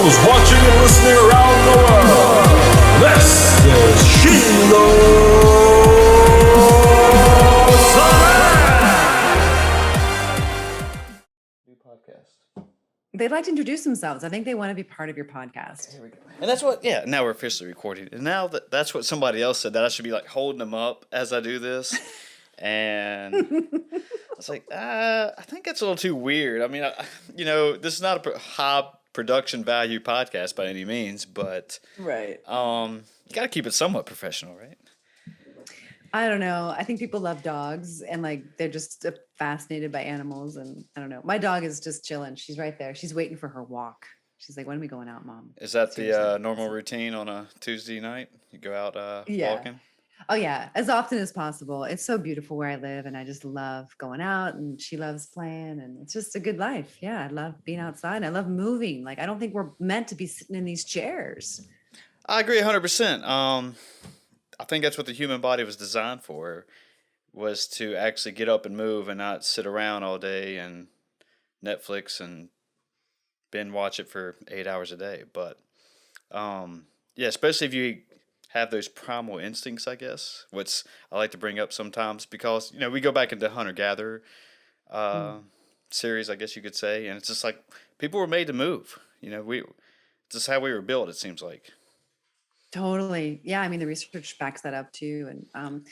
those watching and listening around the world. This is New podcast. They'd like to introduce themselves. I think they want to be part of your podcast. Here we go. And that's what, yeah, now we're officially recording. And now that's what somebody else said, that I should be like holding them up as I do this. And I was like, I think that's a little too weird. I mean, this is not a high production value podcast by any means, but Right. You got to keep it somewhat professional, right? I don't know. I think people love dogs and they're just fascinated by animals. And I don't know. My dog is just chilling. She's right there. She's waiting for her walk. She's like, when are we going out, Mom? Is that the normal routine on a Tuesday night? You go out walking? Oh, yeah. As often as possible. It's so beautiful where I live. And I just love going out, and she loves playing, and it's just a good life. Yeah. I love being outside. I love moving. I don't think we're meant to be sitting in these chairs. I agree 100%. I think that's what the human body was designed for, was to actually get up and move and not sit around all day and Netflix and binge watch it for 8 hours a day. But especially if you have those primal instincts, I guess, which I like to bring up sometimes because, we go back into hunter-gatherer series, I guess you could say, and it's just like people were made to move. Just how we were built, it seems like. Totally. Yeah. I mean, the research backs that up too. And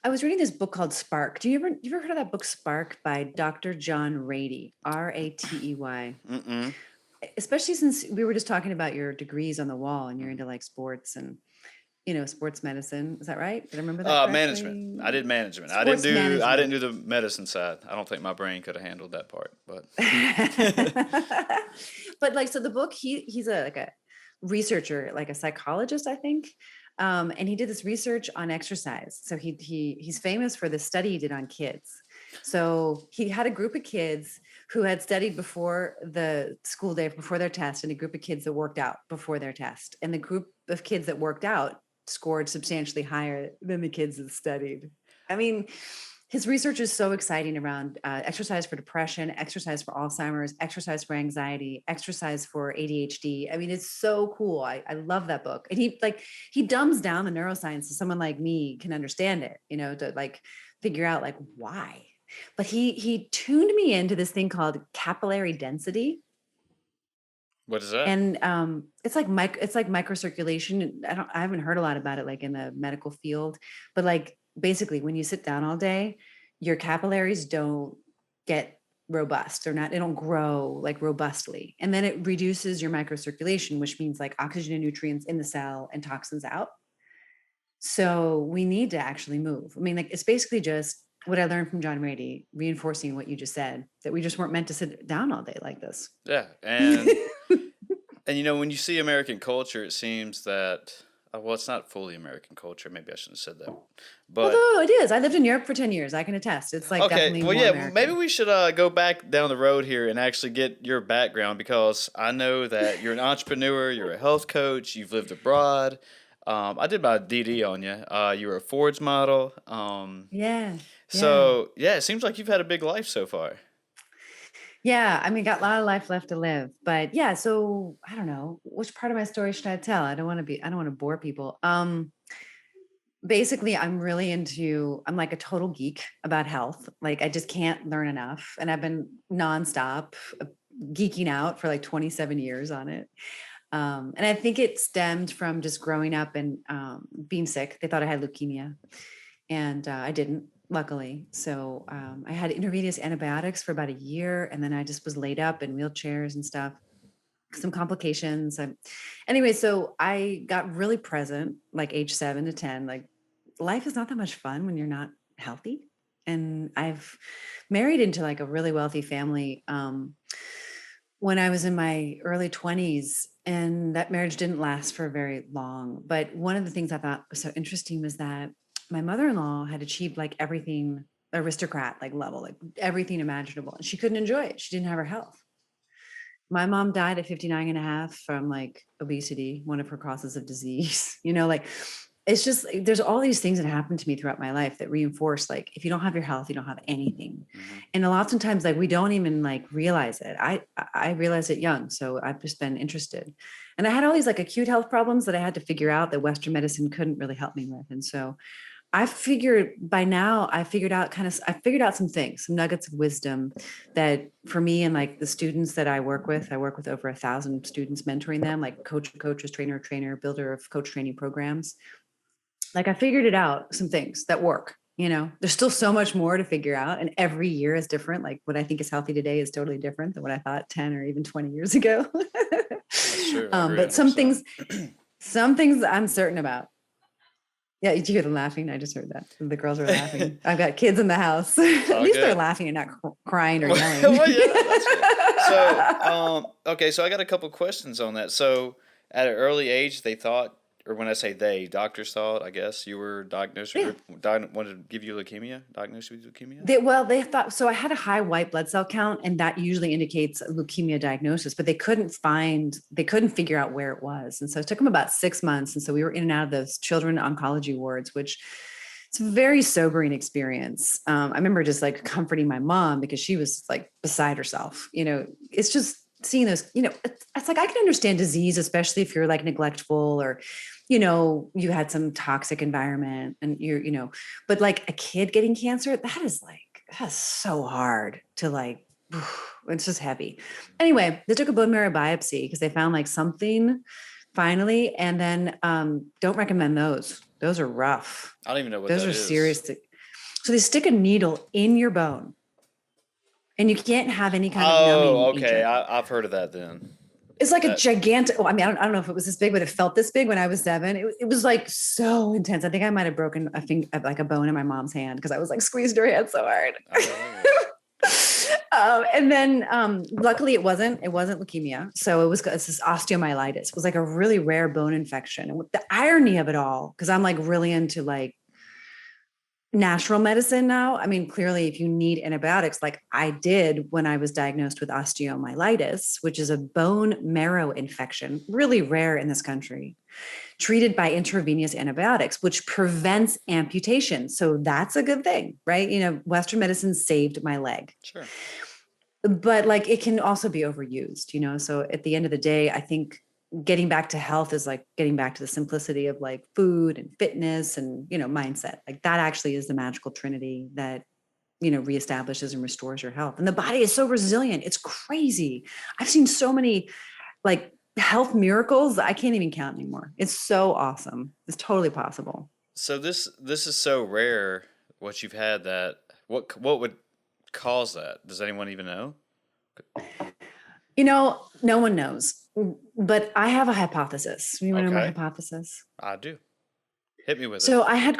I was reading this book called Spark. You ever heard of that book, Spark, by Dr. John Ratey, Ratey? Mm-mm. Especially since we were just talking about your degrees on the wall and you're into sports and, sports medicine. Is that right? Did I remember that correctly? Management. I did management. I didn't do the medicine side. I don't think my brain could have handled that part, but. But so the book, he's a researcher, like a psychologist, I think. And he did this research on exercise. So he's famous for the study he did on kids. So he had a group of kids who had studied before the school day, before their test, and a group of kids that worked out before their test. And the group of kids that worked out scored substantially higher than the kids that studied. I mean, his research is so exciting around exercise for depression, exercise for Alzheimer's, exercise for anxiety, exercise for ADHD. I mean, it's so cool. I love that book. And he dumbs down the neuroscience so someone like me can understand it, to figure out why. But he tuned me into this thing called capillary density. What is that? And it's like microcirculation. I haven't heard a lot about it in the medical field, but basically when you sit down all day, your capillaries don't get robust. They don't grow robustly. And then it reduces your microcirculation, which means oxygen and nutrients in the cell and toxins out. So we need to actually move. I mean, it's basically just what I learned from John Ratey, reinforcing what you just said, that we just weren't meant to sit down all day like this. Yeah. And, and when you see American culture, it seems that, it's not fully American culture. Maybe I shouldn't have said that. But although it is. I lived in Europe for 10 years. I can attest. It's definitely more American. Maybe we should go back down the road here and actually get your background, because I know that you're an entrepreneur, you're a health coach, you've lived abroad. I did my DD on you. You were a Ford's model. Yeah. So, it seems like you've had a big life so far. Yeah, I mean, got a lot of life left to live, but yeah. So I don't know, which part of my story should I tell? I don't want to bore people. Basically, I'm like a total geek about health. I just can't learn enough, and I've been nonstop geeking out for 27 years on it. And I think it stemmed from just growing up and being sick. They thought I had leukemia, and I didn't. Luckily. So I had intravenous antibiotics for about a year, and then I just was laid up in wheelchairs and stuff, some complications. Anyway, so I got really present, age 7 to 10. Life is not that much fun when you're not healthy. And I've married into a really wealthy family when I was in my early 20s, and that marriage didn't last for very long. But one of the things I thought was so interesting was that my mother-in-law had achieved everything aristocrat level, everything imaginable, and she couldn't enjoy it. She didn't have her health. My mom died at 59 and a half from obesity, one of her causes of disease, it's just there's all these things that happen to me throughout my life that reinforce like if you don't have your health, you don't have anything. And a lot of times like we don't even like realize it. I realized it young, so I've just been interested. And I had all these like acute health problems that I had to figure out that Western medicine couldn't really help me with. And so I figured by now I figured out some things, some nuggets of wisdom that for me and like the students that I work with over 1,000 students, mentoring them, like coaches, trainer, builder of coach training programs. Like I figured it out, some things that work. There's still so much more to figure out. And every year is different. Like what I think is healthy today is totally different than what I thought 10 or even 20 years ago. That's true. But some things I'm certain about. Yeah, did you hear them laughing? I just heard that. The girls are laughing. I've got kids in the house. At least they're laughing and not crying or yelling. Well, yeah, that's good. So, okay, so I got a couple questions on that. So, at an early age, they thought, or when I say they, doctors thought, I guess, you were diagnosed wanted to give you leukemia, diagnosed with leukemia? They thought, so I had a high white blood cell count, and that usually indicates a leukemia diagnosis, but they couldn't figure out where it was. And so it took them about 6 months. And so we were in and out of those children oncology wards, which it's a very sobering experience. I remember just like comforting my mom because she was like beside herself. It's just seeing those, it's like I can understand disease, especially if you're like neglectful or you had some toxic environment and but like a kid getting cancer, that's so hard to like, it's just heavy. Anyway, they took a bone marrow biopsy because they found like something finally. And then don't recommend those. Those are rough. I don't even know what those that are is. serious. So they stick a needle in your bone and you can't have any kind of numbing okay. agent. I've heard of that then. It's like a gigantic, I don't know if it was this big, but it felt this big when I was 7. It was like so intense. I think I might've broken like a bone in my mom's hand because I was like squeezed her hand so hard. And then luckily it wasn't leukemia. So it's this osteomyelitis. It was like a really rare bone infection. And the irony of it all, because I'm like really into like natural medicine now. I mean, clearly, if you need antibiotics, like I did when I was diagnosed with osteomyelitis, which is a bone marrow infection, really rare in this country, treated by intravenous antibiotics, which prevents amputation. So that's a good thing, right? Western medicine saved my leg. Sure. But like it can also be overused, So at the end of the day, I think getting back to health is like getting back to the simplicity of like food and fitness and, mindset. Like that actually is the magical trinity that, reestablishes and restores your health. And the body is so resilient. It's crazy. I've seen so many like health miracles. I can't even count anymore. It's so awesome. It's totally possible. So this is so rare what you've had that what would cause that? Does anyone even know? No one knows, but I have a hypothesis. You want to know my hypothesis? I do. Hit me with it. So I had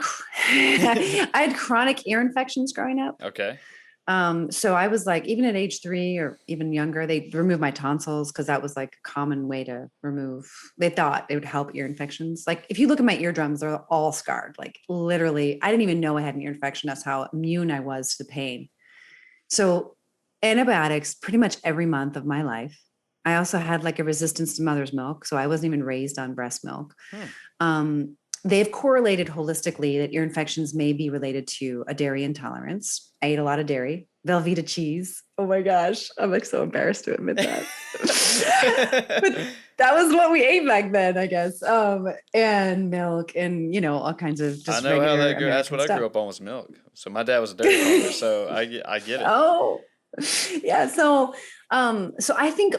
chronic ear infections growing up. Okay. So I was like, even at age 3 or even younger, they removed my tonsils because that was like a common way to remove. They thought it would help ear infections. Like if you look at my eardrums, they're all scarred. Like literally, I didn't even know I had an ear infection. That's how immune I was to the pain. So antibiotics pretty much every month of my life. I also had like a resistance to mother's milk. So I wasn't even raised on breast milk. They've correlated holistically that ear infections may be related to a dairy intolerance. I ate a lot of dairy, Velveeta cheese. Oh my gosh. I'm like so embarrassed to admit that. But that was what we ate back then, I guess. And milk and, all kinds of just I know how that American that's what stuff. I grew up on was milk. So my dad was a dairy farmer, so I get it. Oh, yeah. So I think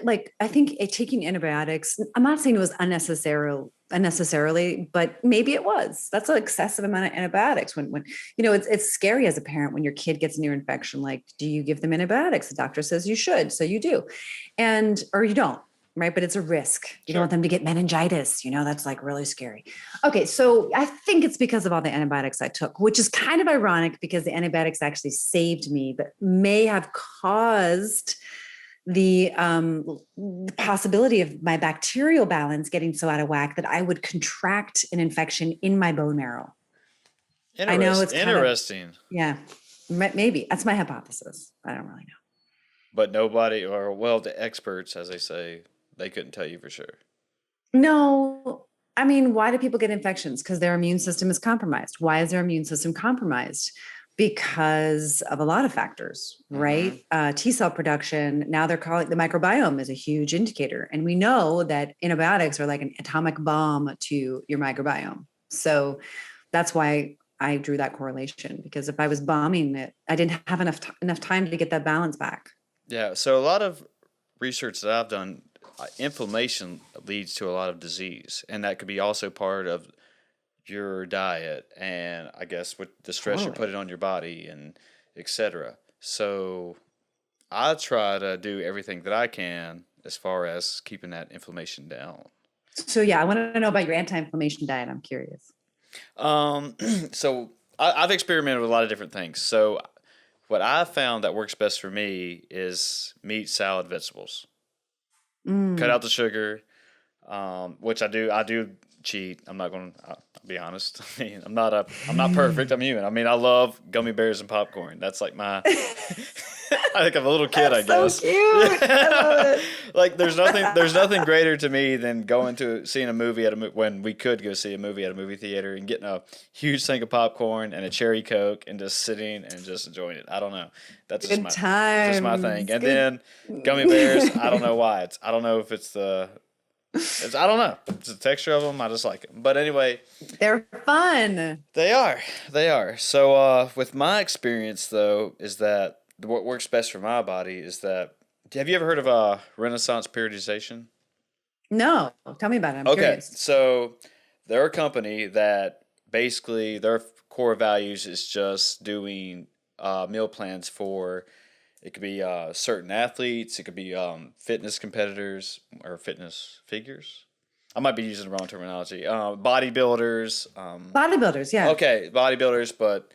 taking antibiotics, I'm not saying it was unnecessarily, but maybe it was. That's an excessive amount of antibiotics when it's scary as a parent when your kid gets an ear infection. Like, do you give them antibiotics? The doctor says you should, so you do, or you don't. Right. But it's a risk. You don't want them to get meningitis. That's like really scary. Okay. So I think it's because of all the antibiotics I took, which is kind of ironic because the antibiotics actually saved me, but may have caused the possibility of my bacterial balance getting so out of whack that I would contract an infection in my bone marrow. I know it's interesting. Yeah, maybe that's my hypothesis. I don't really know. But nobody, the experts, as they say, they couldn't tell you for sure. No, I mean, why do people get infections? Because their immune system is compromised. Why is their immune system compromised? Because of a lot of factors, right? T cell production. Now they're calling the microbiome is a huge indicator. And we know that antibiotics are like an atomic bomb to your microbiome. So that's why I drew that correlation, because if I was bombing it, I didn't have enough time to get that balance back. Yeah. So a lot of research that I've done, inflammation leads to a lot of disease, and that could be also part of your diet, and I guess with the stress you're putting on your body, and etc. So I try to do everything that I can as far as keeping that inflammation down. So yeah, I want to know about your anti-inflammation diet. I'm curious. So I've experimented with a lot of different things. So what I found that works best for me is meat, salad, vegetables. Cut out the sugar, which I do. I do cheat. I'm not going to. I'll be honest. I mean, I'm not perfect. I'm human. I mean, I love gummy bears and popcorn. That's like my. I think I'm a little kid. I guess. So cute. I love it. Like there's nothing greater to me than going to seeing a movie when we could go see a movie at a movie theater and getting a huge thing of popcorn and a cherry Coke and just sitting and just enjoying it. I don't know. That's just my thing. And then gummy bears. I don't know why. I don't know if it's I don't know. It's the texture of them. I just like them. But anyway, they're fun. They are. So with my experience though, is that what works best for my body is that. Have you ever heard of Renaissance periodization? No. Tell me about it. I'm curious. So they're a company that basically their core values is just doing meal plans for, it could be certain athletes, it could be fitness competitors or fitness figures. I might be using the wrong terminology. Bodybuilders. Bodybuilders, yeah. Okay, bodybuilders, but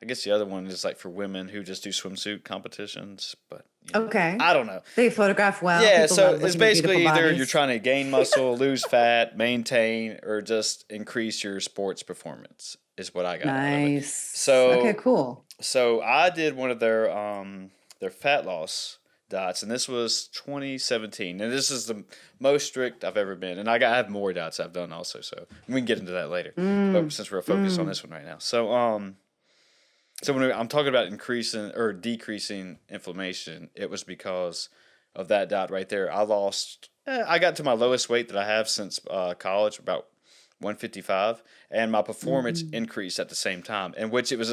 I guess the other one is like for women who just do swimsuit competitions, but okay, I don't know. They photograph well. Yeah, People so love it's looking at basically beautiful either bodies. you're trying to gain muscle, lose fat, maintain, or just increase your sports performance. Is what I got out of it. Nice. So okay, cool. So I did one of their fat loss diets, and this was 2017, and this is the most strict I've ever been. And I have more diets I've done also, so we can get into that later. But since we're focused on this one right now, so when I'm talking about increasing or decreasing inflammation, it was because of that diet right there. I got to my lowest weight that I have since college, about 155, and my performance increased at the same time, in which it was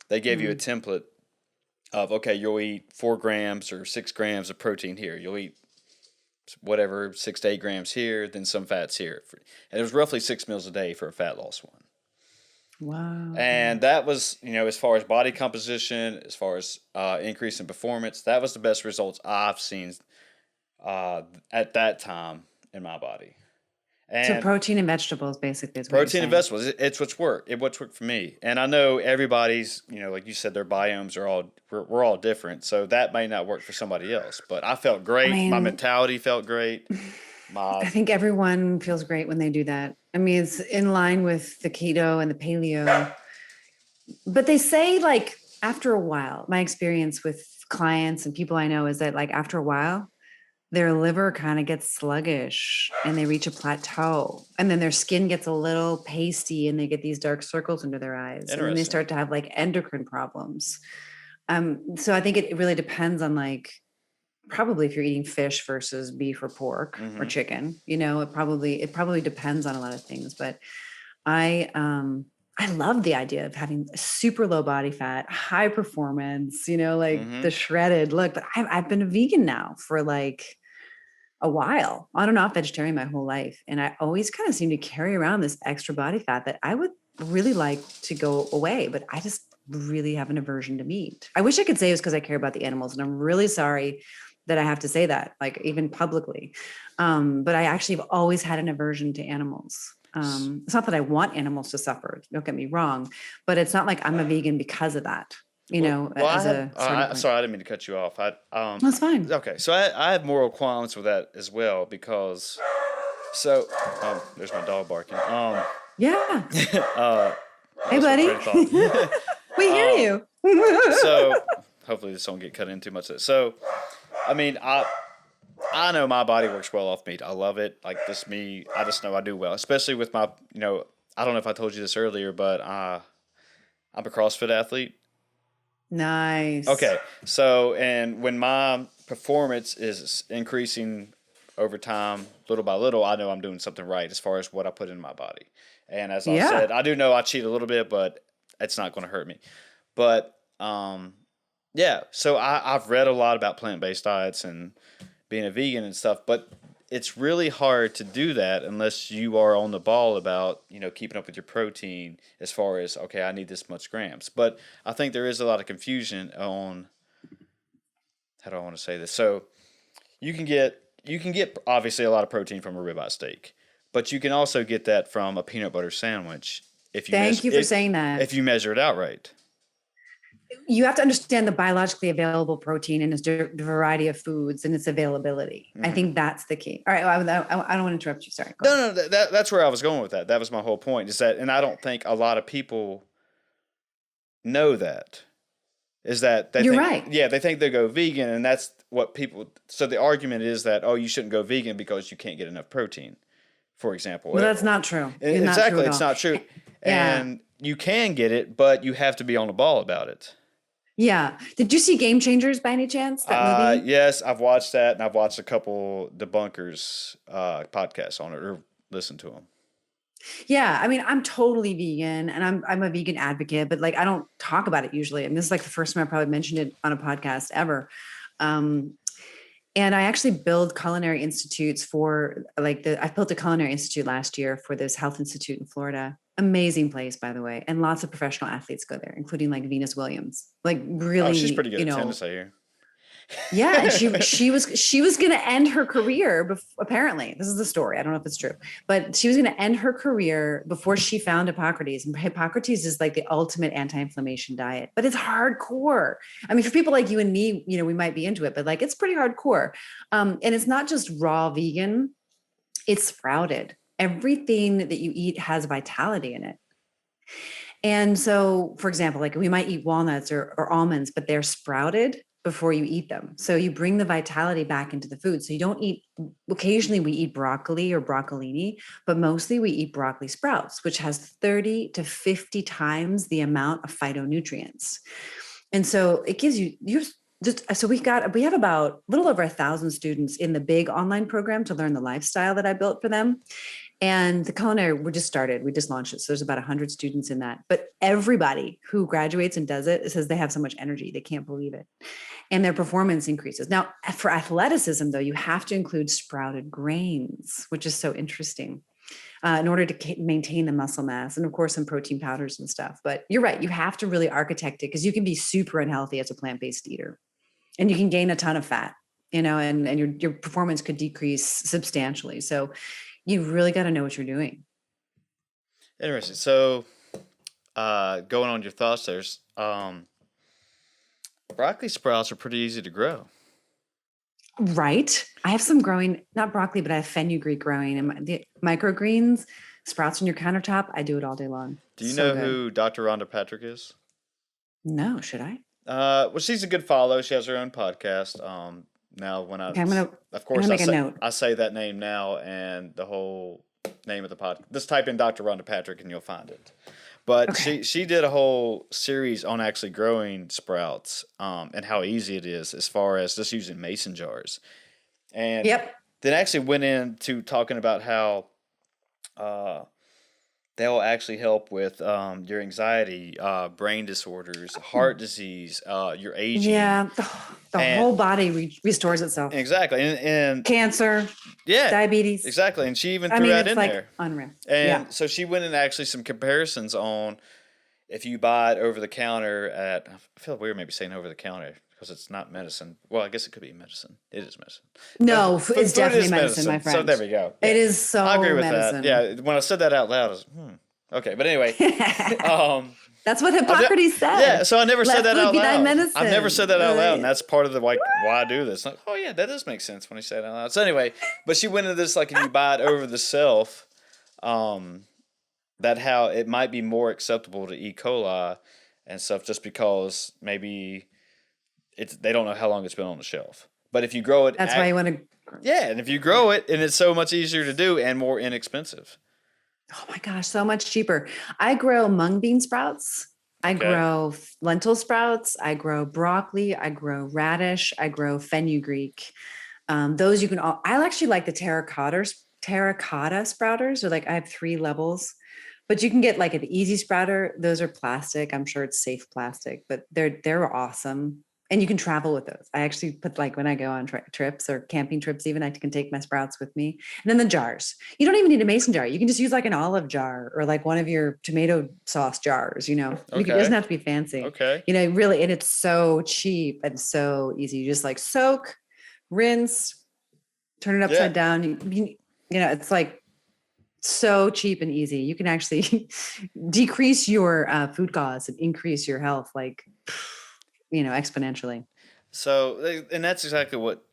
they gave you a template of, okay, you'll eat 4 grams or 6 grams of protein here. You'll eat whatever, 6 to 8 grams here, then some fats here. And it was roughly 6 meals a day for a fat loss one. Wow. And that was, as far as body composition, as far as increase in performance, that was the best results I've seen at that time in my body. And so protein and vegetables, basically, is what protein and vegetables, it's what's worked. What's worked for me. And I know everybody's, like you said, their biomes are we're all different. So that may not work for somebody else. But I felt great. My mentality felt great. I think everyone feels great when they do that. I mean, it's in line with the keto and the paleo. But they say, like, after a while, my experience with clients and people I know is that, like, after a while, their liver kind of gets sluggish and they reach a plateau. And then their skin gets a little pasty and they get these dark circles under their eyes. And then they start to have, like, endocrine problems. So I think it really depends on, like, probably if you're eating fish versus beef or pork or chicken, it probably depends on a lot of things. But I love the idea of having a super low body fat, high performance, the shredded look. But I've been a vegan now for like a while. On and off vegetarian my whole life. And I always kind of seem to carry around this extra body fat that I would really like to go away, but I just really have an aversion to meat. I wish I could say it was because I care about the animals, and I'm really sorry that I have to say that, like, even publicly. But I actually have always had an aversion to animals. It's not that I want animals to suffer, don't get me wrong, but it's not like I'm a vegan because of that, sorry, I didn't mean to cut you off. That's fine. Okay. So I have moral qualms with that as well, because, there's my dog barking. Yeah. Hey, buddy. We hear you. So hopefully this won't get cut in too much. So, I mean, I know my body works well off meat. I love it. Like this me, I just know I do well, especially with my, I don't know if I told you this earlier, but I'm a CrossFit athlete. Nice. Okay, so and when my performance is increasing over time, little by little, I know I'm doing something right as far as what I put in my body. And as I Yeah. said, I do know I cheat a little bit, but it's not going to hurt me. But yeah, so I've read a lot about plant-based diets and being a vegan and stuff, but it's really hard to do that unless you are on the ball about, keeping up with your protein as far as, okay, I need this much grams. But I think there is a lot of confusion on, how do I want to say this? So you can get obviously a lot of protein from a ribeye steak, but you can also get that from a peanut butter sandwich if you Thank you for saying that. if you measure it out right. You have to understand the biologically available protein in its variety of foods and its availability. I think that's the key. All right. I don't want to interrupt you. Sorry. Go on. No, that's where I was going with that. That was my whole point. Is that, and I don't think a lot of people know that. Is that they You're think, right. Yeah, they think they go vegan, and that's what people. So the argument is that, oh, you shouldn't go vegan because you can't get enough protein, for example. Well, that's not true. It's not Exactly, true at it's all. not true. Yeah. And you can get it, but you have to be on the ball about it. Yeah. Did you see Game Changers by any chance? That movie? Yes, I've watched that, and I've watched a couple debunkers podcasts on it, or listened to them. Yeah, I mean, I'm totally vegan and I'm a vegan advocate, but like I don't talk about it usually. I mean, this is like the first time I probably mentioned it on a podcast ever. And I actually build culinary institutes for I built a culinary institute last year for this health institute in Florida. Amazing place, by the way. And lots of professional athletes go there, including like Venus Williams. Like really, Oh, she's pretty good at tennis, I hear. Yeah, and she was going to end her career. Apparently, this is the story. I don't know if it's true, but she was going to end her career before she found Hippocrates. And Hippocrates is like the ultimate anti-inflammation diet, but it's hardcore. I mean, for people like you and me, we might be into it, but like it's pretty hardcore. And it's not just raw vegan; it's sprouted. Everything that you eat has vitality in it. And so, for example, like we might eat walnuts or almonds, but they're sprouted before you eat them. So you bring the vitality back into the food. So you don't eat, occasionally we eat broccoli or broccolini, but mostly we eat broccoli sprouts, which has 30 to 50 times the amount of phytonutrients. And so it gives you so we have about a little over 1,000 students in the big online program to learn the lifestyle that I built for them. And the culinary, we just launched it. So there's about 100 students in that, but everybody who graduates and does it says they have so much energy. They can't believe it. And their performance increases. Now for athleticism though, you have to include sprouted grains, which is so interesting in order to maintain the muscle mass, and of course some protein powders and stuff. But you're right. You have to really architect it because you can be super unhealthy as a plant-based eater and you can gain a ton of fat, and your performance could decrease substantially. So you really got to know what you're doing. Interesting. So, going on your thoughts, there's broccoli sprouts are pretty easy to grow. Right. I have some growing, not broccoli, but I have fenugreek growing, and the microgreens, sprouts on your countertop. I do it all day long. Do you know who Dr. Rhonda Patrick is? No, should I? Well, she's a good follow. She has her own podcast. Now, when Okay, I'm gonna make a note. I say that name now, and the whole name of the podcast. Just type in Dr. Rhonda Patrick, and you'll find it. But Okay. she did a whole series on actually growing sprouts, and how easy it is as far as just using mason jars, and then actually went into talking about how they'll actually help with your anxiety, brain disorders, heart disease, your aging. Yeah, the whole body restores itself. Exactly, and Cancer, diabetes. Exactly, and she even threw that in there. Unreal. And so she went in actually some comparisons on if you buy it over the counter at. I feel weird maybe saying over the counter because it's not medicine. Well, I guess it could be medicine. It is medicine. No, But it's food definitely is medicine, my friend. So there we go. It is so I agree with medicine. that. Yeah, when I said that out loud, I was okay. But anyway, that's what Hippocrates said. Yeah, so I never said that out loud. Medicine. I've never said that out loud, and that's part of the why I do this. Like, oh yeah, that does make sense when you say it out loud. So anyway, but she went into this if you buy it over the shelf, that how it might be more acceptable to E. coli and stuff just because maybe they don't know how long it's been on the shelf. But if you grow it, that's why you want to Yeah, and if you grow it, and it's so much easier to do and more inexpensive. Oh my gosh, so much cheaper. I grow mung bean sprouts. I Okay. grow lentil sprouts. I grow broccoli. I grow radish. I grow fenugreek. Those you can all, I actually like the terracotta sprouters, or like I have 3 levels, but you can get like an easy sprouter. Those are plastic. I'm sure it's safe plastic, but they're awesome. And you can travel with those. I actually put, like, when I go on trips or camping trips, even, I can take my sprouts with me. And then the jars. You don't even need a mason jar. You can just use like an olive jar or like one of your tomato sauce jars. It doesn't Okay. have to be fancy. Okay. Really, and it's so cheap and so easy. You just like soak, rinse, turn it upside down. It's like so cheap and easy. You can actually decrease your food costs and increase your health, like, exponentially. So, and that's exactly what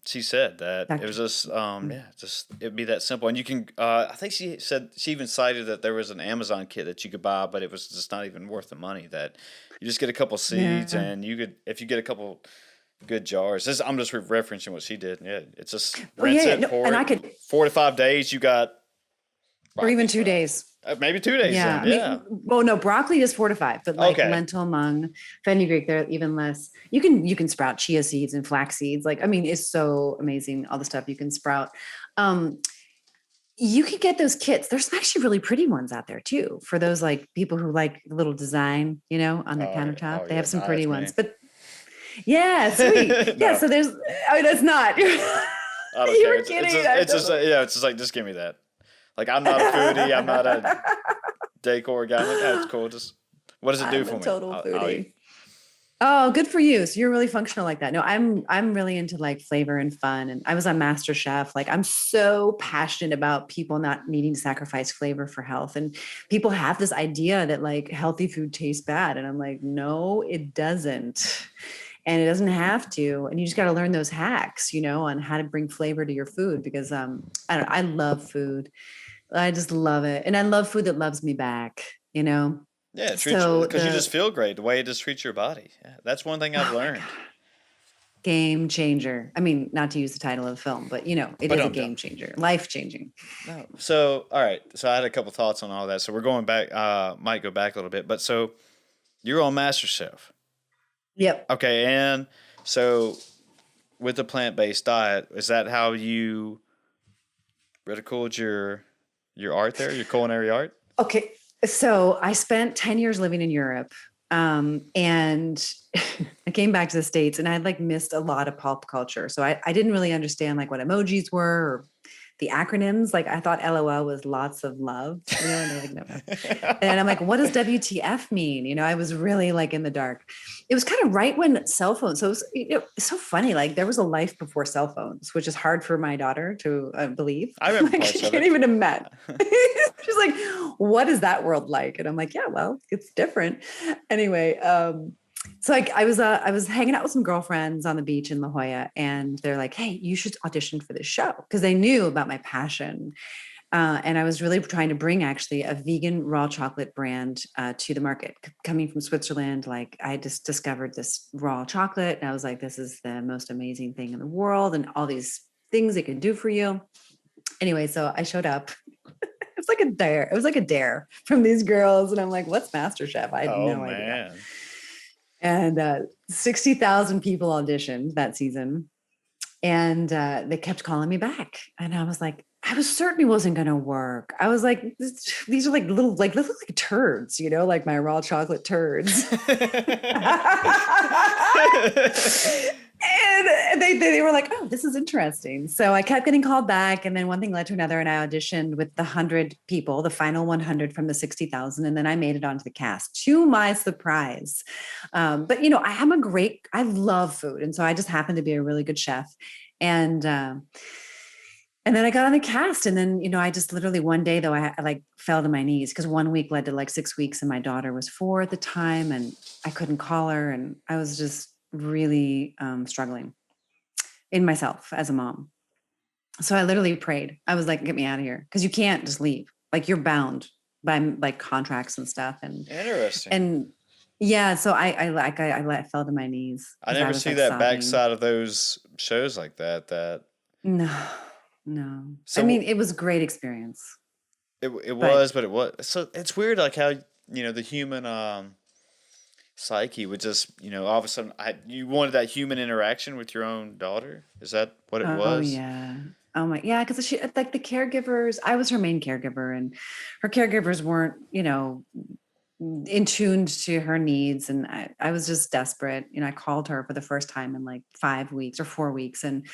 she said, that it was just Mm. just it'd be that simple. And you can I think she said she even cited that there was an Amazon kit that you could buy, but it was just not even worth the money. That you just get a couple seeds, Yeah. and you could, if you get a couple good jars. I'm just referencing what she did. Yeah, it's just Well, rinse yeah, it, no, pour and it. I could, 4 to 5 days, you got or even broccoli 2 sprouts. days. Maybe 2 days Yeah, then. I Yeah. mean, well, no, broccoli is 4 to 5, but like Okay. lentil, mung, fenugreek, they're even less. You can sprout chia seeds and flax seeds. Like, I mean, it's so amazing, all the stuff you can sprout. Um, you can get those kits. There's some actually really pretty ones out there too, for those like people who like a little design, on their Oh countertop. They yeah. have some Nah, pretty that's ones, me. but yeah, sweet. Yeah, No, so there's, I mean, that's not. I don't You care. were kidding. It's just yeah. It's just like, just give me that. Like, I'm not a foodie. I'm not a decor guy. I'm like, oh, it's cool. Just, what does it do I'm for a me? total I'll eat. foodie. Oh, good for you. So you're really functional like that. No, I'm really into like flavor and fun. And I was on MasterChef. Like, I'm so passionate about people not needing to sacrifice flavor for health. And people have this idea that like healthy food tastes bad. And I'm like, no, it doesn't. And it doesn't have to. And you just got to learn those hacks, on how to bring flavor to your food, because I love food. I just love it. And I love food that loves me back. Yeah, treat you, So because you the just feel great the way it just treats your body. Yeah, that's one thing I've Oh my learned. God. Game changer. I mean, not to use the title of the film, but it But is a I'm done. game changer, life changing. No. So, all right. So I had a couple thoughts on all that. So we're going back. Might go back a little bit. But so you're on MasterChef. Yep. Okay, and so with the plant-based diet, is that how you ridiculed your art there, your culinary art? Okay. So I spent 10 years living in Europe. And I came back to the States, and I had like missed a lot of pop culture. So I didn't really understand like what emojis were, or the acronyms. Like, I thought LOL was lots of love, and they're like, no. And I'm like, what does WTF mean? I was really like in the dark. It was kind of right when cell phones. So it was, it's so funny. Like, there was a life before cell phones, which is hard for my daughter to believe. I remember Like, parts she of can't it. even imagine. She's like, what is that world like? And I'm like, yeah, well, it's different. Anyway, so like I was hanging out with some girlfriends on the beach in La Jolla, and they're like, hey, you should audition for this show, because they knew about my passion. And I was really trying to bring actually a vegan raw chocolate brand to the market, coming from Switzerland. Like, I just discovered this raw chocolate, and I was like, this is the most amazing thing in the world, and all these things it can do for you. Anyway, so I showed up. It was like a dare. It was like a dare from these girls. And I'm like, what's MasterChef? I had Oh no idea. man. And 60,000 people auditioned that season. And they kept calling me back. And I was like, I was certain it wasn't going to work. I was like, these are like little, like look like turds, like my raw chocolate turds. And they were like, oh, this is interesting. So I kept getting called back. And then one thing led to another. And I auditioned with the 100 people, the final 100 from the 60,000. And then I made it onto the cast, to my surprise. But, I love food. And so I just happened to be a really good chef. And then I got on the cast. And then, I just literally one day, though, I like fell to my knees, because 1 week led to like 6 weeks. And my daughter was 4 at the time, and I couldn't call her. And I was just really struggling in myself as a mom. So I literally prayed. I was like, get me out of here, because you can't just leave. Like, you're bound by like contracts and stuff. Interesting. And yeah, so I fell to my knees. I 'cause never was, see like, that sobbing. backside of those shows like that. That No, no. I So mean, it was a great experience, it but was, but it was. So it's weird, like how the human psyche would just all of a sudden you wanted that human interaction with your own daughter. Is that what it oh was? yeah. Oh my, yeah, because she like the caregivers, I was her main caregiver and her caregivers weren't, in tuned to her needs. And I was just desperate. I called her for the first time in like 5 weeks or 4 weeks. And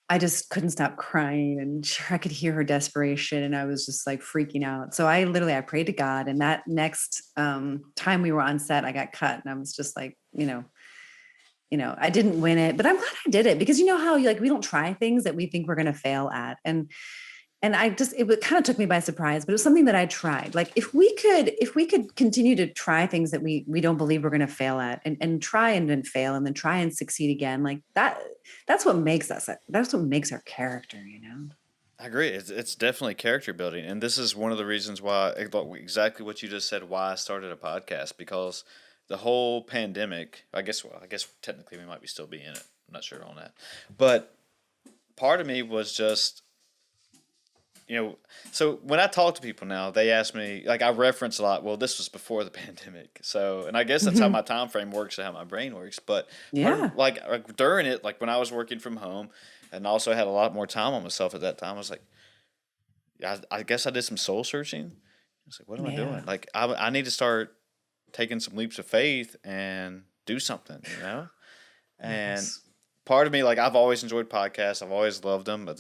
I just couldn't stop crying and I could hear her desperation and I was just like freaking out. So I prayed to God and that next time we were on set, I got cut and I was just like, I didn't win it, but I'm glad I did it because you know how like we don't try things that we think we're going to fail at. And it kind of took me by surprise, but it was something that I tried. Like if we could continue to try things that we don't believe we're going to fail at and try and then fail and then try and succeed again, like that's what makes us, that's what makes our character, I agree. It's definitely character building, and this is one of the reasons why exactly what you just said. Why I started a podcast because the whole pandemic. I guess technically we might be still be in it. I'm not sure on that, but part of me was just so when I talk to people now, they ask me, like, I reference a lot, well, this was before the pandemic. So, and I guess that's how my time frame works and how my brain works. But Yeah. like during it, like when I was working from home and also had a lot more time on myself at that time, I was like, I guess I did some soul searching. I was like, what am I doing? Like, I need to start taking some leaps of faith and do something, And Yes. part of me, like, I've always enjoyed podcasts. I've always loved them, but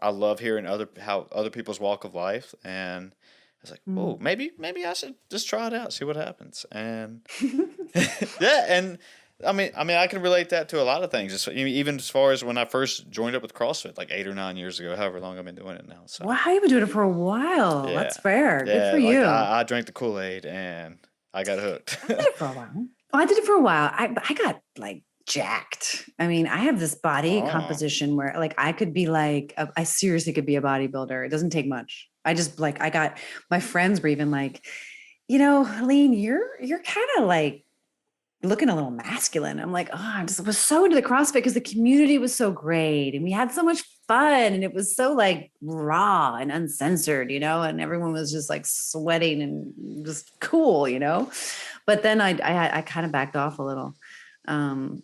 I love hearing how other people's walk of life, and I was like, oh, maybe I should just try it out, see what happens, and yeah, and I mean, I can relate that to a lot of things. Even as far as when I first joined up with CrossFit, like 8 or 9 years ago, however long I've been doing it now. So Wow, you've been doing it for a while. yeah, That's fair. Good yeah, for like you. I drank the Kool-Aid and I got hooked. I did it for a while. I did it for a while. I got like jacked. I mean, I have this body Oh, composition where like I could be like, I seriously could be a bodybuilder. It doesn't take much. I just like, I got, my friends were even like, Helene, you're kind of like looking a little masculine. I'm like, oh, I just was so into the CrossFit because the community was so great and we had so much fun and it was so like raw and uncensored, and everyone was just like sweating and just cool, But then I kind of backed off a little.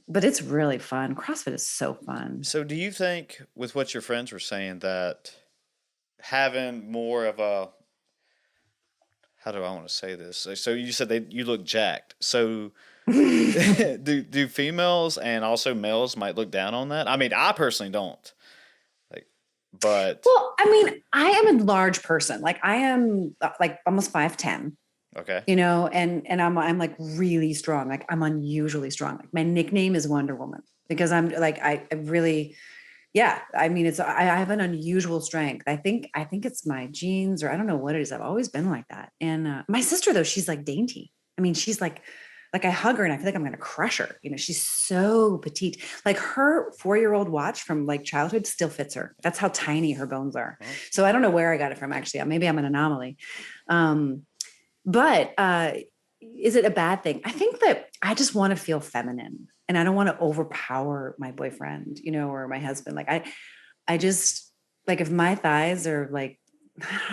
But it's really fun. CrossFit is so fun. so do you think with what your friends were saying that having more of a how do I want to say this? So you said you look jacked. So do females and also males might look down on that? I mean, I personally don't. Like, but Well, I mean, I am a large person. Like I am like almost 5'10", okay. and I'm like really strong. Like I'm unusually strong. Like my nickname is Wonder Woman because I'm like, I really, yeah, I mean, I have an unusual strength. I think it's my genes or I don't know what it is. I've always been like that. And my sister though, she's like dainty. I mean, she's like I hug her and I feel like I'm going to crush her. She's so petite. Like her 4-year-old watch from like childhood still fits her. That's how tiny her bones are. Oh. So I don't know where I got it from. Actually, maybe I'm an anomaly. But is it a bad thing? I think that I just want to feel feminine and I don't want to overpower my boyfriend, or my husband. Like I just like if my thighs are like,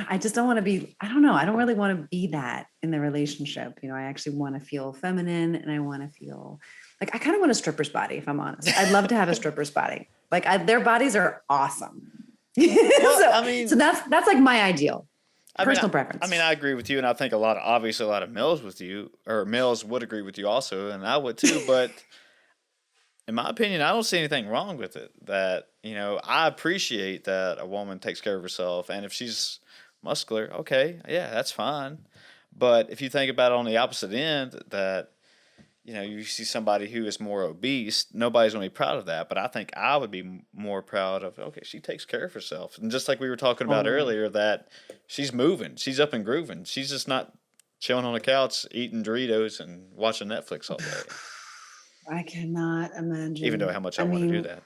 I just don't want to be, I don't know. I don't really want to be that in the relationship. I actually want to feel feminine and I want to feel like I kind of want a stripper's body, if I'm honest. I'd love to have a stripper's body. Like their bodies are awesome. Well, so that's like my ideal. Personal preference. I mean, I agree with you, and I think obviously a lot of males would agree with you also, and I would too. But in my opinion, I don't see anything wrong with it. That I appreciate that a woman takes care of herself, and if she's muscular, okay, yeah, that's fine. But if you think about it on the opposite end, that you see somebody who is more obese, nobody's going to be proud of that. But I think I would be more proud of, okay, she takes care of herself. And just like we were talking about earlier, that she's moving, she's up and grooving. She's just not chilling on the couch, eating Doritos and watching Netflix all day. I cannot imagine. Even though how much I want to do that.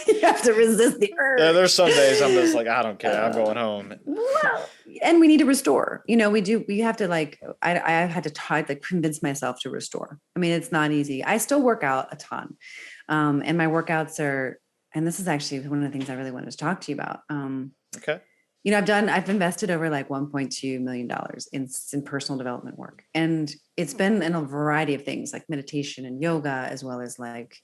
You have to resist the urge. Yeah, there's some days I'm just like, I don't care. I'm going home. Well, and we need to restore. We have to like, I had to convince myself to restore. I mean, it's not easy. I still work out a ton. And my workouts are, and this is actually one of the things I really wanted to talk to you about. Okay. I've invested over like $1.2 million in personal development work. And it's been in a variety of things like meditation and yoga, as well as like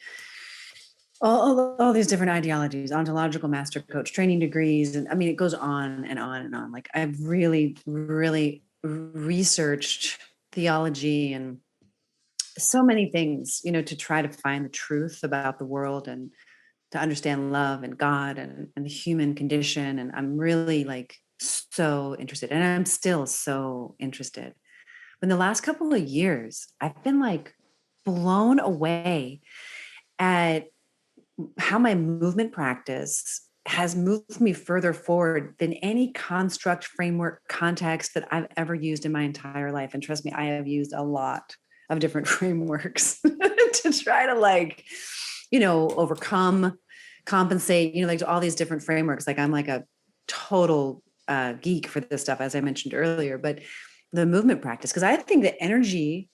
all these different ideologies, ontological master coach training degrees. And I mean, it goes on and on and on. Like I've really, really researched theology and so many things, to try to find the truth about the world and to understand love and God and the human condition. And I'm really like so interested, and I'm still so interested. But in the last couple of years, I've been like blown away at how my movement practice has moved me further forward than any construct, framework, context that I've ever used in my entire life. And trust me, I have used a lot of different frameworks to try to like, overcome, compensate, like all these different frameworks. Like I'm like a total geek for this stuff, as I mentioned earlier, but the movement practice, because I think that energy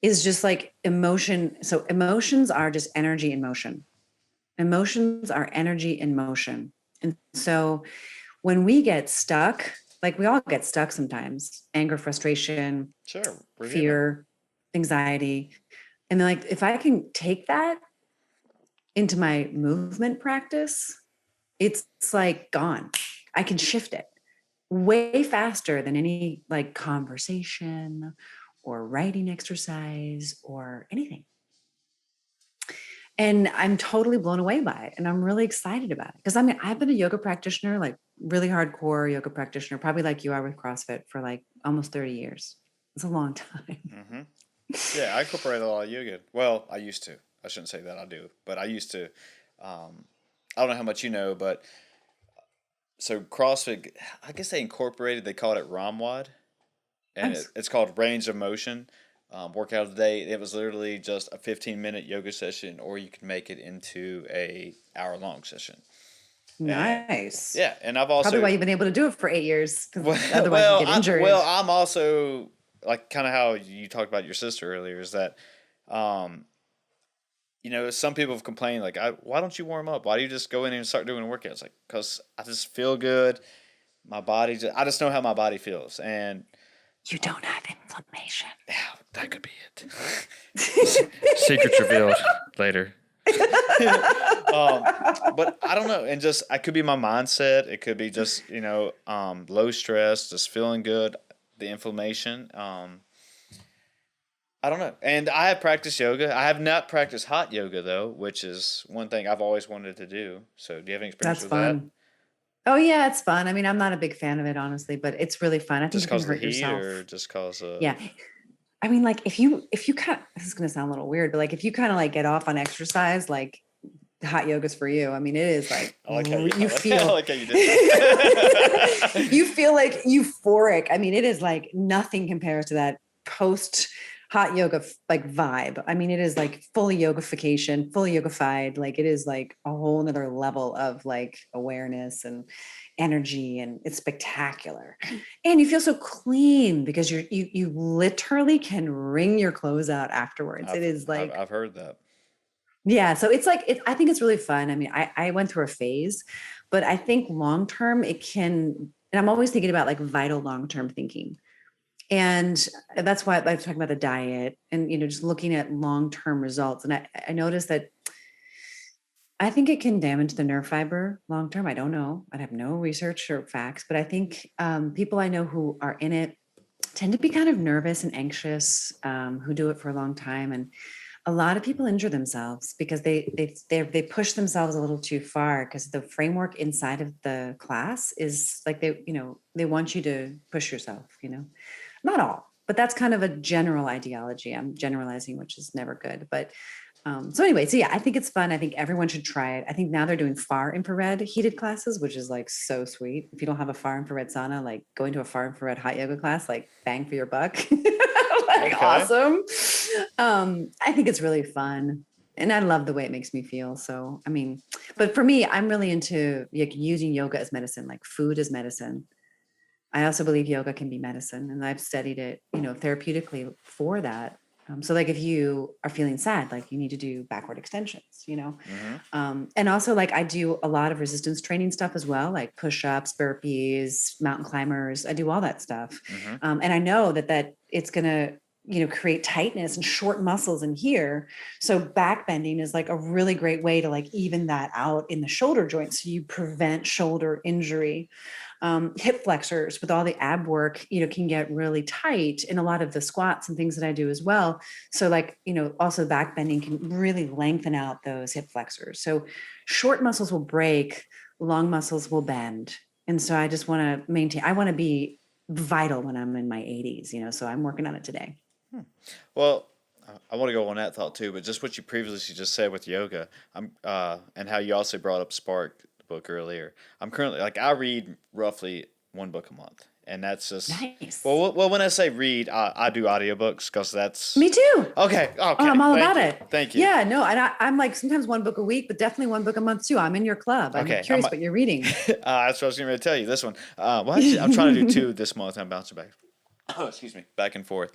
is just like emotion. So emotions are just energy in motion. Emotions are energy in motion. And so when we get stuck, like we all get stuck sometimes, anger, frustration, Sure. fear, anxiety. And then like, if I can take that into my movement practice, it's like gone. I can shift it way faster than any like conversation or writing exercise or anything. And I'm totally blown away by it. And I'm really excited about it. Because I mean, I've been a yoga practitioner, like really hardcore yoga practitioner, probably like you are with CrossFit for like almost 30 years. It's a long time. Mm-hmm. Yeah, I incorporate a lot of yoga. Well, I used to. I shouldn't say that I do, but I used to. I don't know how much you know, but so CrossFit, I guess they incorporated, they called it ROMWOD, and Nice. it's called range of motion. Workout of the day. It was literally just a 15-minute yoga session, or you could make it into a hour-long session. And Nice. yeah, and I've also Probably why you've been able to do it for 8 years. 'Cause well, otherwise you get injured. I'm also like kind of how you talked about your sister earlier is that, some people have complained like, why don't you warm up? Why do you just go in and start doing a workout? It's like because I just feel good. My body, I just know how my body feels, and You don't have inflammation. yeah, that could be it. Secrets revealed later. But I don't know, and just I could be my mindset. It could be just low stress, just feeling good, the inflammation. I don't know, and I have practiced yoga. I have not practiced hot yoga though, which is one thing I've always wanted to do. So, do you have any experience That's with that? fun. Oh yeah, it's fun. I mean, I'm not a big fan of it, honestly, but it's really fun. I think Just you can cause of the hurt heat, yourself. or just cause of Yeah. I mean, like if you kind of, this is going to sound a little weird, but like if you kind of like get off on exercise, like hot yoga's for you. I mean, it is like I like how you, you I feel like how you did that. you feel like euphoric. I mean, it is like nothing compares to that post hot yoga like vibe. I mean, it is like fully yogification, fully yogified. Like it is like a whole nother level of like awareness and energy, and it's spectacular. And you feel so clean because you literally can wring your clothes out afterwards. It is like I've heard that. yeah, so it's like I think it's really fun. I mean, I went through a phase, but I think long term it can, and I'm always thinking about like vital long term thinking. And that's why I'm talking about the diet and just looking at long term results. And I noticed that I think it can damage the nerve fiber long term. I don't know. I have no research or facts, but I think people I know who are in it tend to be kind of nervous and anxious, who do it for a long time. And a lot of people injure themselves because they push themselves a little too far because the framework inside of the class is like they want you to push yourself, not all, but that's kind of a general ideology. I'm generalizing, which is never good. But so anyway, so yeah, I think it's fun. I think everyone should try it. I think now they're doing far infrared heated classes, which is like so sweet. If you don't have a far infrared sauna, like going to a far infrared hot yoga class, like bang for your buck. Like Okay. awesome. I think it's really fun. And I love the way it makes me feel. So, I mean, but for me, I'm really into like using yoga as medicine, like food as medicine. I also believe yoga can be medicine, and I've studied it, therapeutically for that. So like if you are feeling sad, like you need to do backward extensions, Mm-hmm. And also like I do a lot of resistance training stuff as well, like push-ups, burpees, mountain climbers. I do all that stuff. Mm-hmm. And I know that it's going to, create tightness and short muscles in here. So back bending is like a really great way to like even that out in the shoulder joints. So you prevent shoulder injury. Hip flexors with all the ab work, can get really tight in a lot of the squats and things that I do as well. So like, also back bending can really lengthen out those hip flexors. So short muscles will break, long muscles will bend. And so I just want to I want to be vital when I'm in my 80s, so I'm working on it today. Well, I want to go on that thought too, but just what you previously just said with yoga, and how you also brought up Spark, the book earlier. I'm currently like I read roughly one book a month, and that's just Nice. well. When I say read, I do audiobooks because that's Me too. okay. Okay, Oh, I'm all thank about you. it. Thank you. Yeah, no, and I'm like sometimes one book a week, but definitely one book a month too. I'm in your club. I'm Okay, curious I'm a- what you're reading. That's what I was going to tell you. This one. Well, actually, I'm trying to do two this month. I'm bouncing back. Oh, excuse me, back and forth.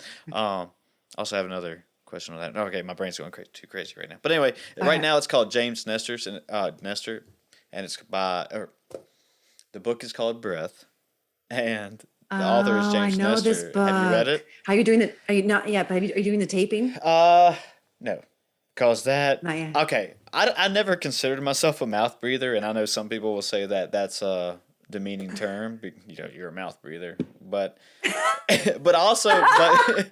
Also have another question on that. Okay, my brain's going too crazy right now. But anyway, right now it's called James Nestor's and Nestor, and it's the book is called Breath, and the author is James I know Nestor. this book. Have you read it? How are you doing it? Are you not yet? But are you doing the taping? No, cause that. Not yet. Okay, I never considered myself a mouth breather, and I know some people will say that that's a demeaning term. You're a mouth breather, but but also but.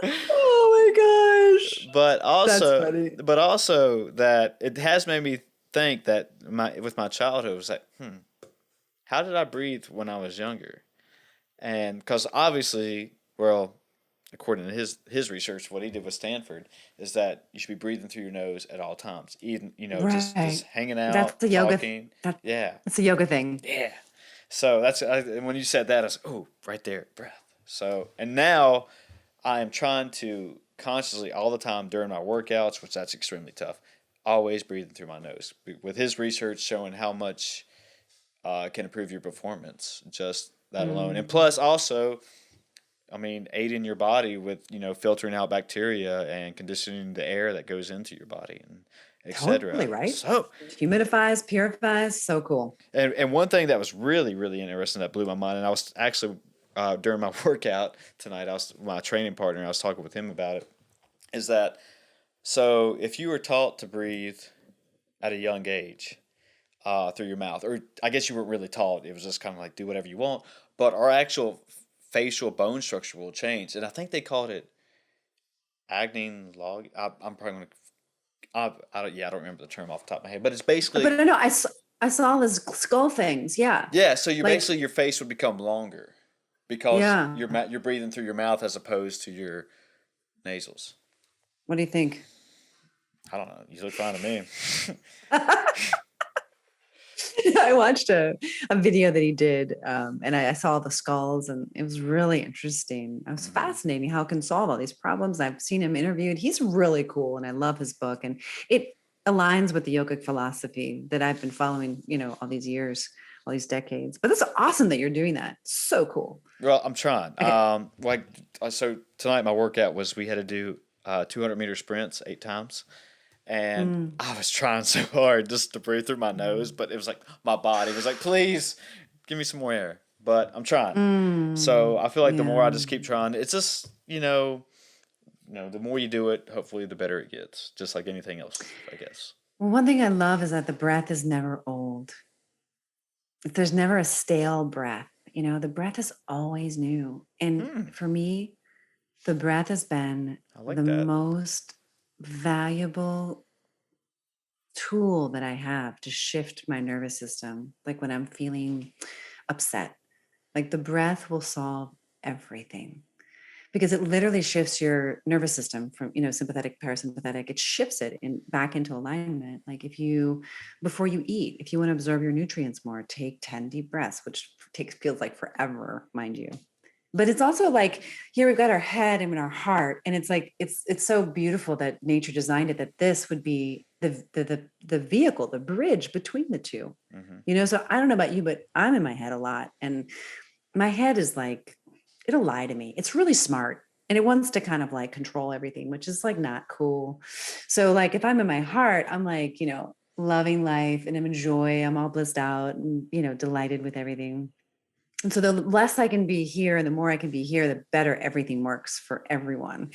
Oh my gosh. But also, That's funny. that it has made me think that with my childhood it was like, how did I breathe when I was younger? And because obviously, well, according to his research, what he did with Stanford is that you should be breathing through your nose at all times, even just Right. hanging out, That's the yoga. talking. Yeah, That's a yoga thing. yeah. So and when you said that, I was like, oh, right there, breath. So and now I am trying to consciously all the time during my workouts, which that's extremely tough, always breathing through my nose. With his research showing how much can improve your performance, just that alone, and plus also, I mean, aiding your body with filtering out bacteria and conditioning the air that goes into your body and etc. Totally right. So Humidifies, purifies. So cool. and one thing that was really really interesting that blew my mind, and I was actually during my workout tonight, I was my training partner. I was talking with him about it. Is that so? If you were taught to breathe at a young age through your mouth, or I guess you weren't really taught. It was just kind of like do whatever you want. But our actual facial bone structure will change, and I think they called it agning log. I'm probably gonna. I don't remember the term off the top of my head, but it's basically. But no, I saw all the skull things. Yeah. Yeah, so Like- basically your face would become longer because Yeah. you're breathing through your mouth as opposed to your nasals. What do you think? I don't know. You look fine to me. I watched a video that he did, and I saw the skulls, and it was really interesting. It was fascinating how it can solve all these problems. I've seen him interviewed. He's really cool, and I love his book, and it aligns with the yogic philosophy that I've been following, all these years, all these decades. But it's awesome that you're doing that. So cool. Well, I'm trying. Okay. So tonight my workout was we had to do 200-meter sprints 8 times. And I was trying so hard just to breathe through my nose, but it was like my body was like, please give me some more air. But I'm trying. So I feel like the more I just keep trying, it's just, the more you do it, hopefully the better it gets. Just like anything else, I guess. Well, one thing I love is that the breath is never old. There's never a stale breath. The breath is always new. And for me, the breath has been I like the that. most valuable tool that I have to shift my nervous system. Like when I'm feeling upset, like the breath will solve everything because it literally shifts your nervous system from, sympathetic, parasympathetic. It shifts it back into alignment. Like before you eat, if you want to absorb your nutrients more, take 10 deep breaths, which feels like forever, mind you. But it's also like here we've got our head and our heart, and it's like it's so beautiful that nature designed it that this would be the vehicle, the bridge between the two. So I don't know about you, but I'm in my head a lot, and my head is like it'll lie to me. It's really smart. And it wants to kind of like control everything, which is like not cool. So like if I'm in my heart, I'm like, loving life and I'm in joy. I'm all blissed out and, delighted with everything. And so the less I can be here and the more I can be here, the better everything works for everyone.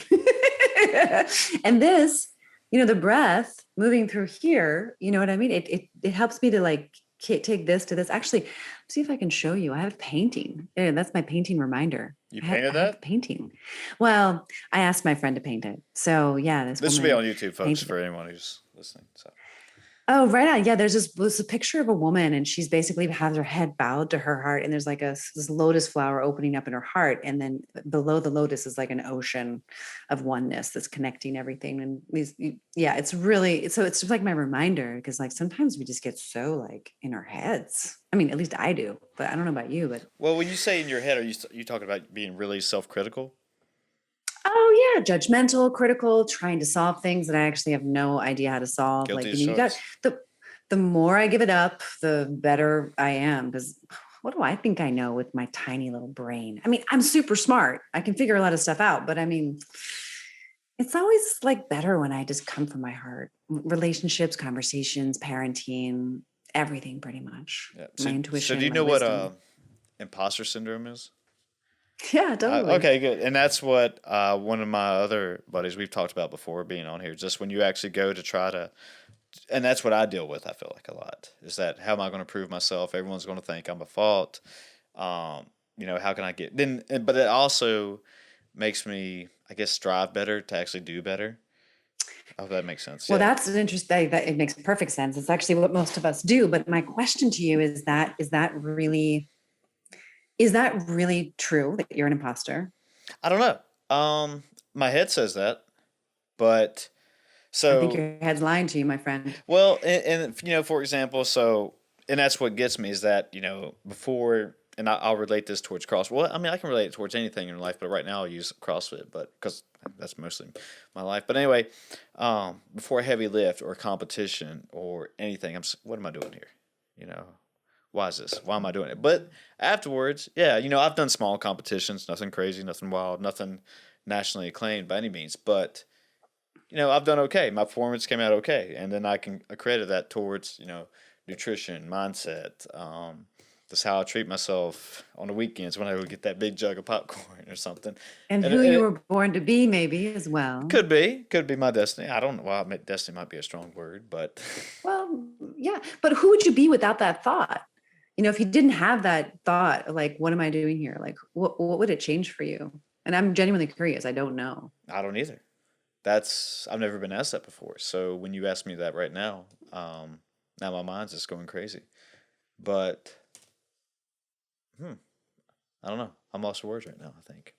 And this, the breath moving through here, you know what I mean? It helps me to like take this to this. Actually, see if I can show you. I have a painting. Yeah, that's my painting reminder. You I painted have that? painting. Well, I asked my friend to paint it. So yeah, This will be on YouTube, folks, painted for anyone who's listening. So. Oh, right on. Yeah, there's a picture of a woman and she's basically has her head bowed to her heart and there's like this lotus flower opening up in her heart. And then below the lotus is like an ocean of oneness that's connecting everything. And it's really, so it's just like my reminder because like sometimes we just get so like in our heads. I mean, at least I do, but I don't know about you, but. Well, when you say in your head, are you talking about being really self-critical? Oh yeah, judgmental, critical, trying to solve things that I actually have no idea how to solve. Guilty Like, as you got charged. the more I give it up, the better I am. Because what do I think I know with my tiny little brain? I mean, I'm super smart. I can figure a lot of stuff out, but I mean, it's always like better when I just come from my heart. Relationships, conversations, parenting, everything pretty much. Yeah. My intuition. So do you my know wisdom. what imposter syndrome is? Yeah, totally. Okay, good. And that's what one of my other buddies we've talked about before being on here. Just when you actually go to try to, and that's what I deal with. I feel like a lot is that how am I going to prove myself? Everyone's going to think I'm a fault. How can I get then? But it also makes me, I guess, strive better to actually do better. I hope that makes sense. Well, Yeah. that's an interesting, that it makes perfect sense. It's actually what most of us do. But my question to you is that really true that you're an imposter? I don't know. My head says that, but I think so your head's lying to you, my friend. well, and for example, and that's what gets me is that before, and I'll relate this towards CrossFit. Well, I mean, I can relate it towards anything in life, but right now I'll use CrossFit, but because that's mostly my life. But anyway, before a heavy lift or competition or anything, what am I doing here? Why is this? Why am I doing it? But afterwards, yeah, I've done small competitions, nothing crazy, nothing wild, nothing nationally acclaimed by any means, but I've done okay. My performance came out okay, and then I can accredit that towards nutrition, mindset, just how I treat myself on the weekends when I would get that big jug of popcorn or something. And And who you were born to be, maybe as well. could be my destiny. I don't know. Well, destiny might be a strong word, but Well, yeah. But who would you be without that thought? If you didn't have that thought, like, what am I doing here? Like, what would it change for you? And I'm genuinely curious. I don't know. I don't either. I've never been asked that before. So when you ask me that right now, now my mind's just going crazy. But I don't know. I'm lost for words right now, I think.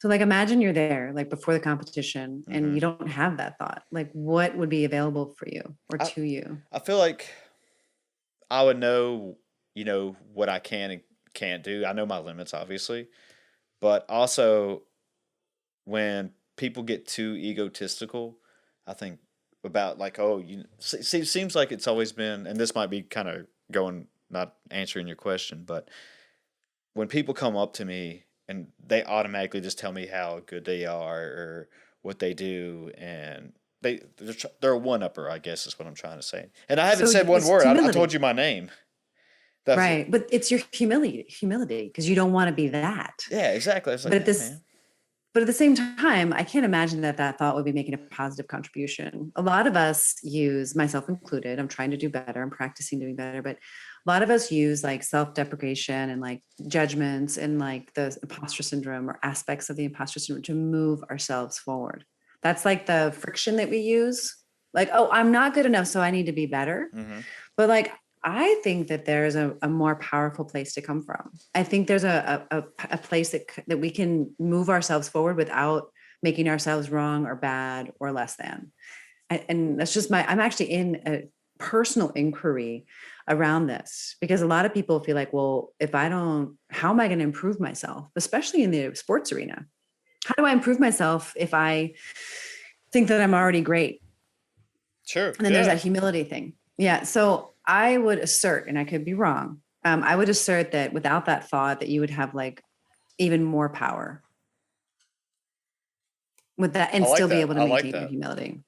So like imagine you're there, like before the competition, and Mhm. you don't have that thought. Like what would be available for you or I, to you? I feel like I would know, what I can and can't do. I know my limits, obviously. But also, when people get too egotistical, I think about like, oh, seems like it's always been, and this might be kind of going, not answering your question, but when people come up to me and they automatically just tell me how good they are or what they do, and they're a one upper, I guess is what I'm trying to say. And I haven't So said one it's word. I humility, told you my name. That's right? But it's your humility, because you don't want to be that. Yeah, exactly. It's like, But at yeah, this, man. but at the same time, I can't imagine that thought would be making a positive contribution. A lot of us use, myself included, I'm trying to do better. I'm practicing doing better, but a lot of us use like self-deprecation and like judgments and like the imposter syndrome or aspects of the imposter syndrome to move ourselves forward. That's like the friction that we use. Like, oh, I'm not good enough, so I need to be better. Mm-hmm. But like, I think that there's a more powerful place to come from. I think there's a place that we can move ourselves forward without making ourselves wrong or bad or less than. And that's just I'm actually in a personal inquiry around this because a lot of people feel like, well, if I don't, how am I going to improve myself, especially in the sports arena? How do I improve myself if I think that I'm already great? Sure. And then there's that humility thing. Yeah. So I would assert, and I could be wrong, I would assert that without that thought that you would have like even more power with that, and I like still be that. able to I like maintain your that. humility.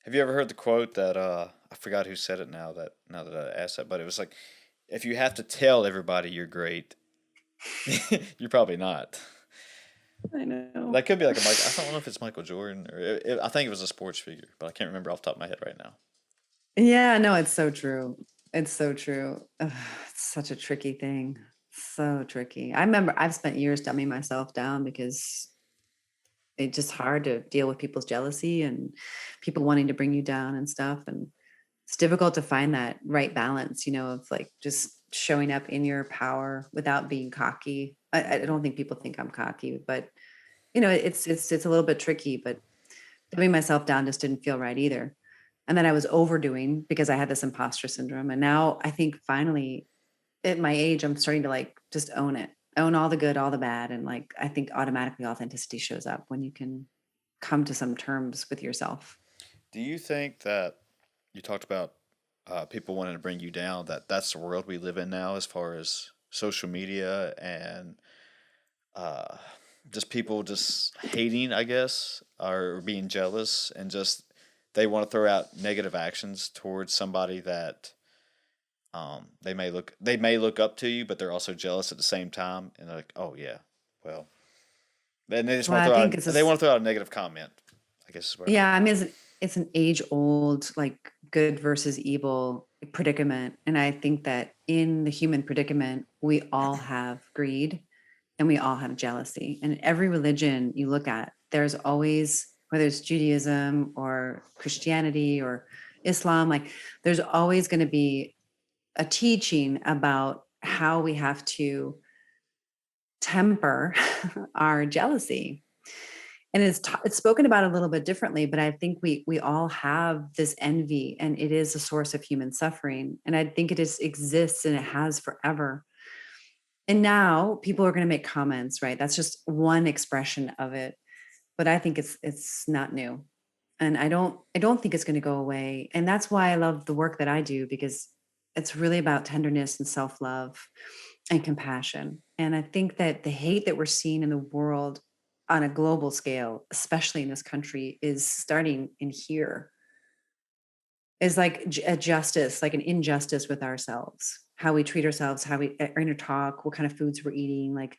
Have you ever heard the quote that I forgot who said it now that I asked that, but it was like, if you have to tell everybody you're great, you're probably not. I know. That could be like a Mike. I don't know if it's Michael Jordan or I think it was a sports figure, but I can't remember off the top of my head right now. Yeah, no, it's so true. It's so true. Ugh, it's such a tricky thing. So tricky. I remember I've spent years dumbing myself down because it's just hard to deal with people's jealousy and people wanting to bring you down and stuff. And it's difficult to find that right balance, of like just showing up in your power without being cocky. I don't think people think I'm cocky, but it's a little bit tricky, but dumbing myself down just didn't feel right either. And then I was overdoing because I had this imposter syndrome. And now I think finally at my age, I'm starting to like just own it, own all the good, all the bad. And like, I think automatically authenticity shows up when you can come to some terms with yourself. Do you think that you talked about people wanting to bring you down? That's the world we live in now, as far as social media and uh, just people just hating, I guess, or being jealous, and just they want to throw out negative actions towards somebody that they may look up to you, but they're also jealous at the same time, and they're like, oh yeah, well, then they just Well, want to I throw think out it's they want to throw out a negative comment. I guess is what I mean. yeah, I mean, it's an age old, like good versus evil predicament. And I think that in the human predicament, we all have greed and we all have jealousy. And every religion you look at, there's always, whether it's Judaism or Christianity or Islam, like there's always going to be a teaching about how we have to temper our jealousy. And it's spoken about a little bit differently, but I think we all have this envy, and it is a source of human suffering. And I think it exists and it has forever. And now people are going to make comments, right? That's just one expression of it, but I think it's not new, and I don't think it's going to go away. And that's why I love the work that I do, because it's really about tenderness and self love and compassion. And I think that the hate that we're seeing in the world on a global scale, especially in this country, is starting in here, is like a justice, like an injustice with ourselves, how we treat ourselves, how we our inner talk, what kind of foods we're eating, like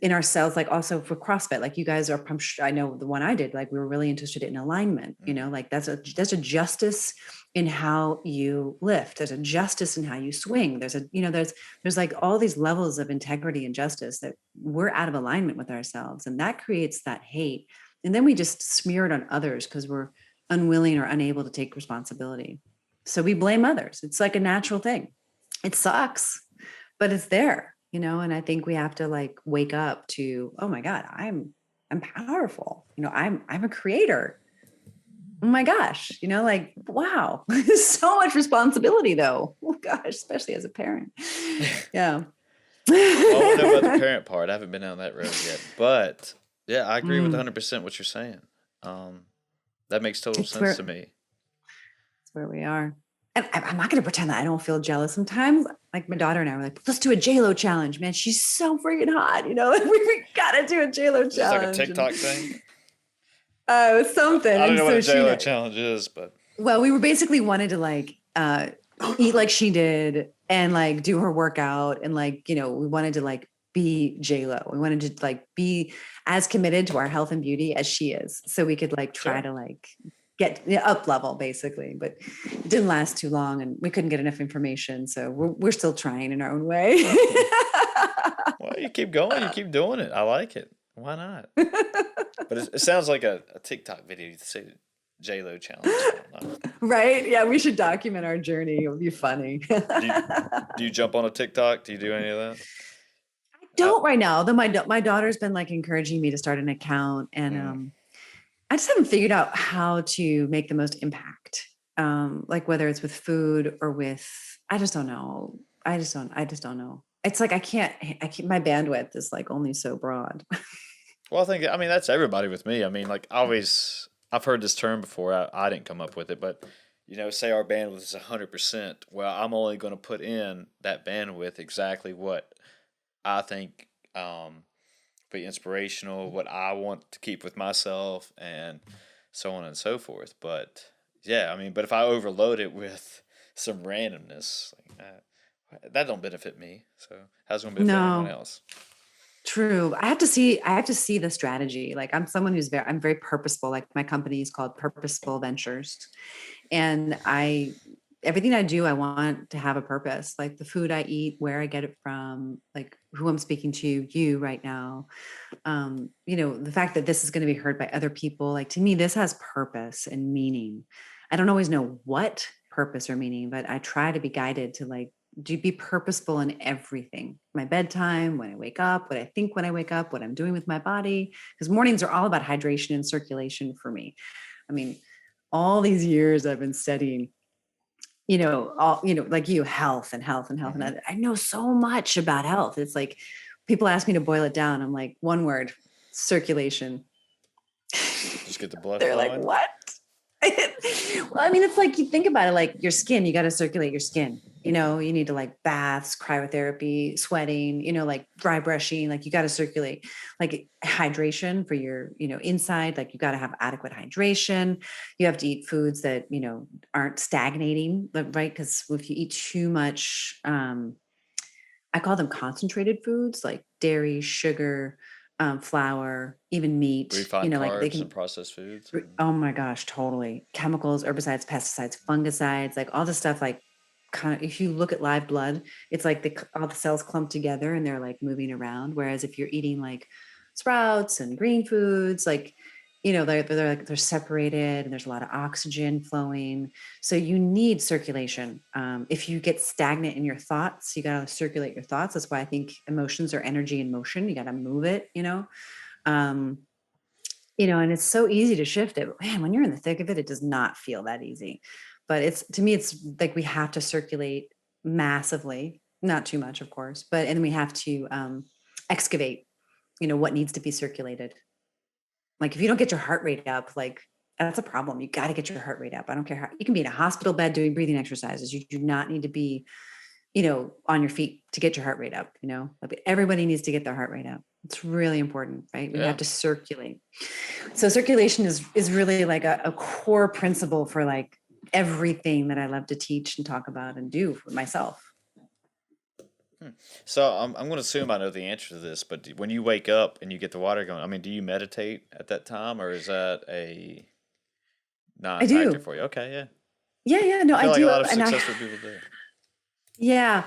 in ourselves, like also for CrossFit, like you guys are, I know the one I did, like we were really interested in alignment, like that's a justice in how you lift. There's a justice in how you swing. There's like all these levels of integrity and justice that we're out of alignment with ourselves. And that creates that hate. And then we just smear it on others because we're unwilling or unable to take responsibility. So we blame others. It's like a natural thing. It sucks, but it's there, and I think we have to like wake up to, oh my God, I'm powerful. I'm a creator. Oh my gosh, like, wow, so much responsibility though. Oh gosh, especially as a parent. Yeah. Well, I don't know about the parent part. I haven't been down that road yet, but yeah, I agree with Mm, 100% what you're saying. Um, that makes total it's sense where to me. it's where we are. And I'm not going to pretend that I don't feel jealous sometimes. Like my daughter and I were like, let's do a JLo challenge, man. She's so freaking hot, we gotta do a JLo Is this like a challenge. And TikTok thing? something. I don't And know what a so JLo challenge is, but well, we were basically wanted to like eat like she did and like do her workout, and like, we wanted to like be J-Lo. We wanted to like be as committed to our health and beauty as she is. So we could like try sure. to like get up level basically, but it didn't last too long and we couldn't get enough information. So we're still trying in our own way. Well, you keep going, you keep doing it. I like it. Why not? But it sounds like a TikTok video. You say JLo challenge. I don't know. Right? Yeah, we should document our journey. It would be funny. Do you, do you jump on a TikTok? Do you do any of that? I, Don't right now, though my daughter's been like encouraging me to start an account, and mm, I just haven't figured out how to make the most impact. Like whether it's with food or with, I just don't know. I just don't know. It's like I can't my bandwidth is like only so broad. well, I mean, that's everybody with me. I mean, like, I've heard this term before. I didn't come up with it, but, say our bandwidth is 100%. Well, I'm only going to put in that bandwidth exactly what I think be inspirational, what I want to keep with myself, and so on and so forth. But yeah, I mean, but if I overload it with some randomness, like, that don't benefit me. So how's it gonna benefit anyone No, else? true. I have to see the strategy. Like I'm someone I'm very purposeful. Like my company is called Purposeful Ventures. And everything I do, I want to have a purpose, like the food I eat, where I get it from, like who I'm speaking to, you right now. The fact that this is going to be heard by other people, like to me, this has purpose and meaning. I don't always know what purpose or meaning, but I try to be guided to like, be purposeful in everything, my bedtime, when I wake up, what I think when I wake up, what I'm doing with my body, because mornings are all about hydration and circulation for me. I mean, all these years I've been studying, like health and health and health. And Hmm. I know so much about health. It's like people ask me to boil it down. I'm like, one word: circulation. Just get the blood They're like, flowing. what? Well, I mean, it's like you think about it, like your skin, you got to circulate your skin. You need to like baths, cryotherapy, sweating, like dry brushing, like you got to circulate, like hydration for your, inside, like you got to have adequate hydration. You have to eat foods that, aren't stagnating, right? Because if you eat too much, I call them concentrated foods like dairy, sugar, flour, even meat, Refined like they carbs and can. processed foods. Oh my gosh, totally. Chemicals, herbicides, pesticides, fungicides, like all the stuff, like kind of, if you look at live blood, it's like all the cells clump together and they're like moving around. Whereas if you're eating like sprouts and green foods, like, they're separated and there's a lot of oxygen flowing. So you need circulation. If you get stagnant in your thoughts, you got to circulate your thoughts. That's why I think emotions are energy in motion. You got to move it. Um, and it's so easy to shift it. But man, when you're in the thick of it, it does not feel that easy. But to me, it's like we have to circulate massively, not too much, of course, and then we have to excavate, what needs to be circulated. Like if you don't get your heart rate up, like that's a problem. You got to get your heart rate up. I don't care how you can be in a hospital bed doing breathing exercises. You do not need to be, on your feet to get your heart rate up, like everybody needs to get their heart rate up. It's really important, right? We Yeah. have to circulate. So circulation is really like a core principle for like everything that I love to teach and talk about and do for myself. So I'm going to assume I know the answer to this, but when you wake up and you get the water going, I mean, do you meditate at that time, or is that a I non-factor do. for you? Okay, yeah. Yeah, no, I I feel like a do. lot of And successful people do. yeah,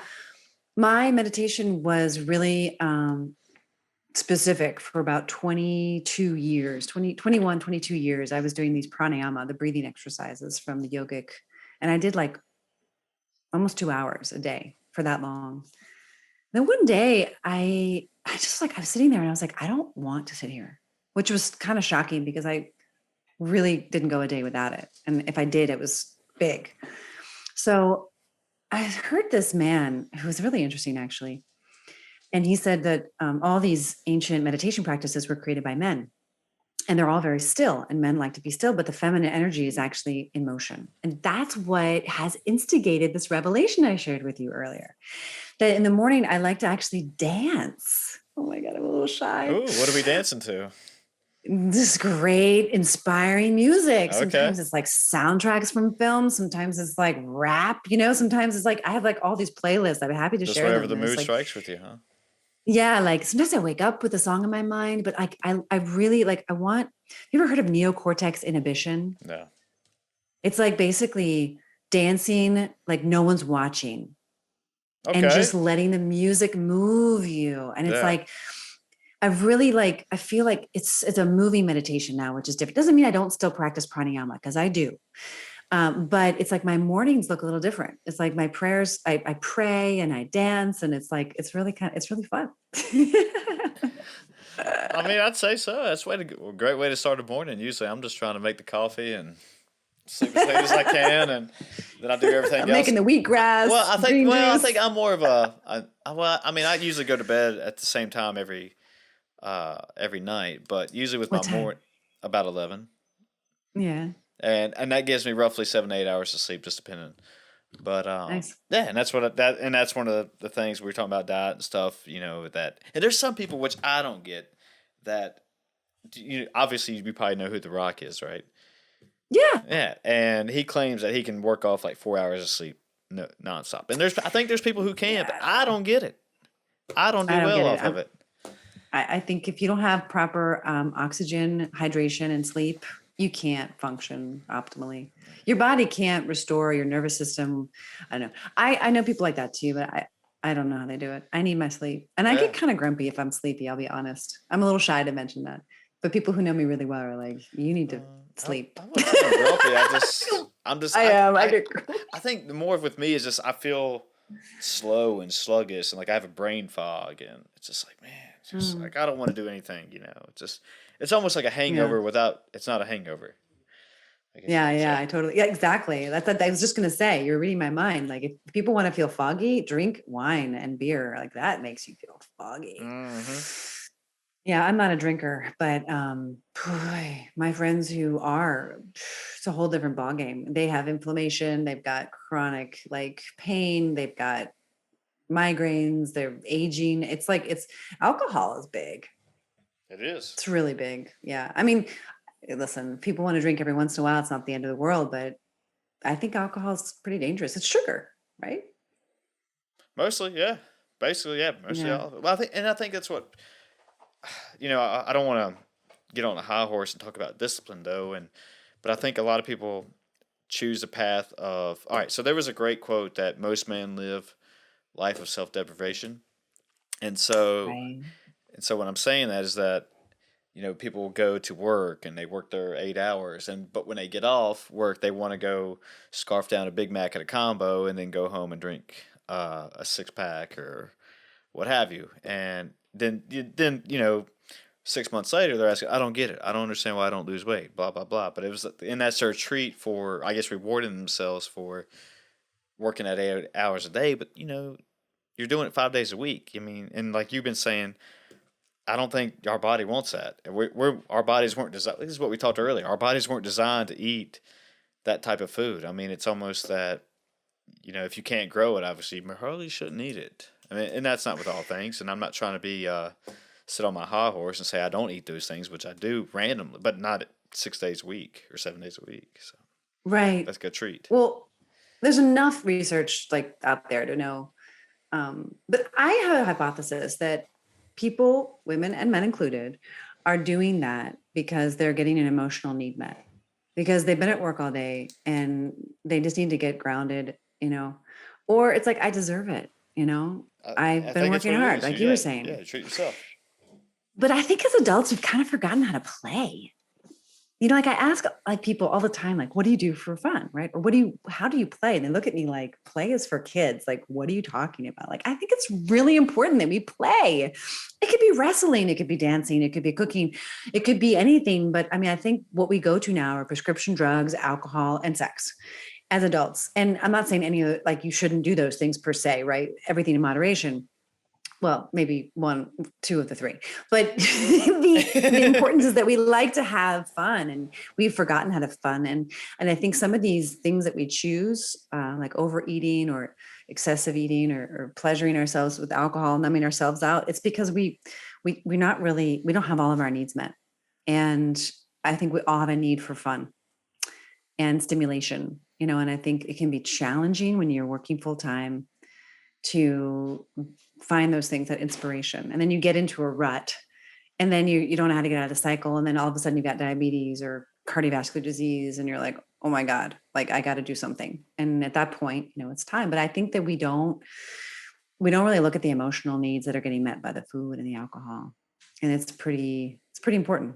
my meditation was really specific for about 22 years, 22 years. I was doing these pranayama, the breathing exercises from the yogic. And I did like almost 2 hours a day for that long. Then one day I just like, I was sitting there and I was like, I don't want to sit here, which was kind of shocking because I really didn't go a day without it. And if I did, it was big. So I heard this man who was really interesting, actually. And he said that all these ancient meditation practices were created by men. And they're all very still, and men like to be still, but the feminine energy is actually in motion. And that's what has instigated this revelation I shared with you earlier. That in the morning, I like to actually dance. Oh my God, I'm a little shy. Ooh, what are we dancing to? This great, inspiring music. Okay. Sometimes it's like soundtracks from films. Sometimes it's like rap, sometimes it's like, I have like all these playlists. I'm happy to Just share wherever them. the And it's mood like, strikes with you, huh? yeah, like sometimes I wake up with a song in my mind, but like I really like you ever heard of neocortex inhibition? No. It's like basically dancing like no one's watching and Okay. just letting the music move you. And it's Yeah. like I feel like it's a moving meditation now, which is different. Doesn't mean I don't still practice pranayama because I do. But it's like my mornings look a little different. It's like my prayers, I pray and I dance, and it's like it's really fun. I mean, I'd say so. That's a great way to start a morning. Usually, I'm just trying to make the coffee and sleep as late as I can, and then I do everything I'm else. making the wheatgrass, green I juice. think I'm more of I mean, I usually go to bed at the same time every night, but usually with What my time? about 11, Yeah. and that gives me roughly 7 to 8 hours of sleep, just depending But Nice. yeah, and that's one of the things we were talking about diet and stuff. That, and there's some people which I don't get that. Obviously you probably know who The Rock is, right? Yeah. Yeah, and he claims that he can work off like 4 hours of sleep, no, nonstop. And I think there's people who can, but Yeah. I don't get it. I don't do I don't well get off it. of it. I think if you don't have proper oxygen, hydration, and sleep, you can't function optimally. Your body can't restore your nervous system. I know. I know people like that too, but I don't know how they do it. I need my sleep. And I Yeah. get kind of grumpy if I'm sleepy, I'll be honest. I'm a little shy to mention that. But people who know me really well are like, you need to sleep. I wouldn't say I'm grumpy. I'm just. I am. I get I think the more with me is just I feel slow and sluggish, and like I have a brain fog, and it's just like, man, it's just like I don't want to do anything. It's almost like a hangover without. It's not a hangover. I guess you could say. I totally. Yeah, exactly. That's what I was just gonna say. You're reading my mind. Like if people want to feel foggy, drink wine and beer. Like that makes you feel foggy. Mm-hmm. Yeah, I'm not a drinker, but boy, my friends who are, it's a whole different ballgame. They have inflammation, they've got chronic like pain, they've got migraines, they're aging. It's alcohol is big. It is. It's really big. Yeah. I mean, listen, people want to drink every once in a while. It's not the end of the world, but I think alcohol is pretty dangerous. It's sugar, right? Mostly, yeah. Basically, yeah. Mostly Yeah. all of it. Well, I think that's what I don't want to get on a high horse and talk about discipline though, but I think a lot of people choose the path of all right. So there was a great quote that most men live life of self deprivation, and so Right. what I'm saying that is that people will go to work and they work their 8 hours, but when they get off work they want to go scarf down a Big Mac at a combo and then go home and drink a 6 pack or what have you, and then 6 months later they're asking, I don't get it, I don't understand why I don't lose weight, blah blah blah. But it was and that's their treat for, I guess, rewarding themselves for working at 8 hours a day. But you're doing it 5 days a week. I mean, and like you've been saying, I don't think our body wants that. Our bodies weren't designed. This is what we talked earlier. Our bodies weren't designed to eat that type of food. I mean, it's almost that if you can't grow it, obviously you probably shouldn't eat it. I mean, and that's not with all things. And I'm not trying to be sit on my high horse and say I don't eat those things, which I do randomly, but not 6 days a week or 7 days a week. So Right. that's a good treat. Well, there's enough research like out there to know. But I have a hypothesis that people, women and men included, are doing that because they're getting an emotional need met, because they've been at work all day and they just need to get grounded, or it's like, I deserve it. I I've been think it's working what it hard, is. like you were saying. Yeah, treat yourself. But I think as adults, we've kind of forgotten how to play. Like I ask like people all the time, like, what do you do for fun? Right. Or how do you play? And they look at me like, play is for kids. Like, what are you talking about? Like, I think it's really important that we play. It could be wrestling. It could be dancing. It could be cooking. It could be anything. But I mean, I think what we go to now are prescription drugs, alcohol, and sex as adults. And I'm not saying any of like, you shouldn't do those things per se, right? Everything in moderation. Well, maybe one, two of the three, but the importance is that we like to have fun, and we've forgotten how to have fun. And I think some of these things that we choose, like overeating or excessive eating or pleasuring ourselves with alcohol, numbing ourselves out, it's because we don't have all of our needs met. And I think we all have a need for fun and stimulation, and I think it can be challenging when you're working full time to find those things, that inspiration. And then you get into a rut, and then you don't know how to get out of the cycle. And then all of a sudden you got diabetes or cardiovascular disease, and you're like, oh my God, like I got to do something. And at that point, it's time. But I think that we don't really look at the emotional needs that are getting met by the food and the alcohol. And it's pretty important.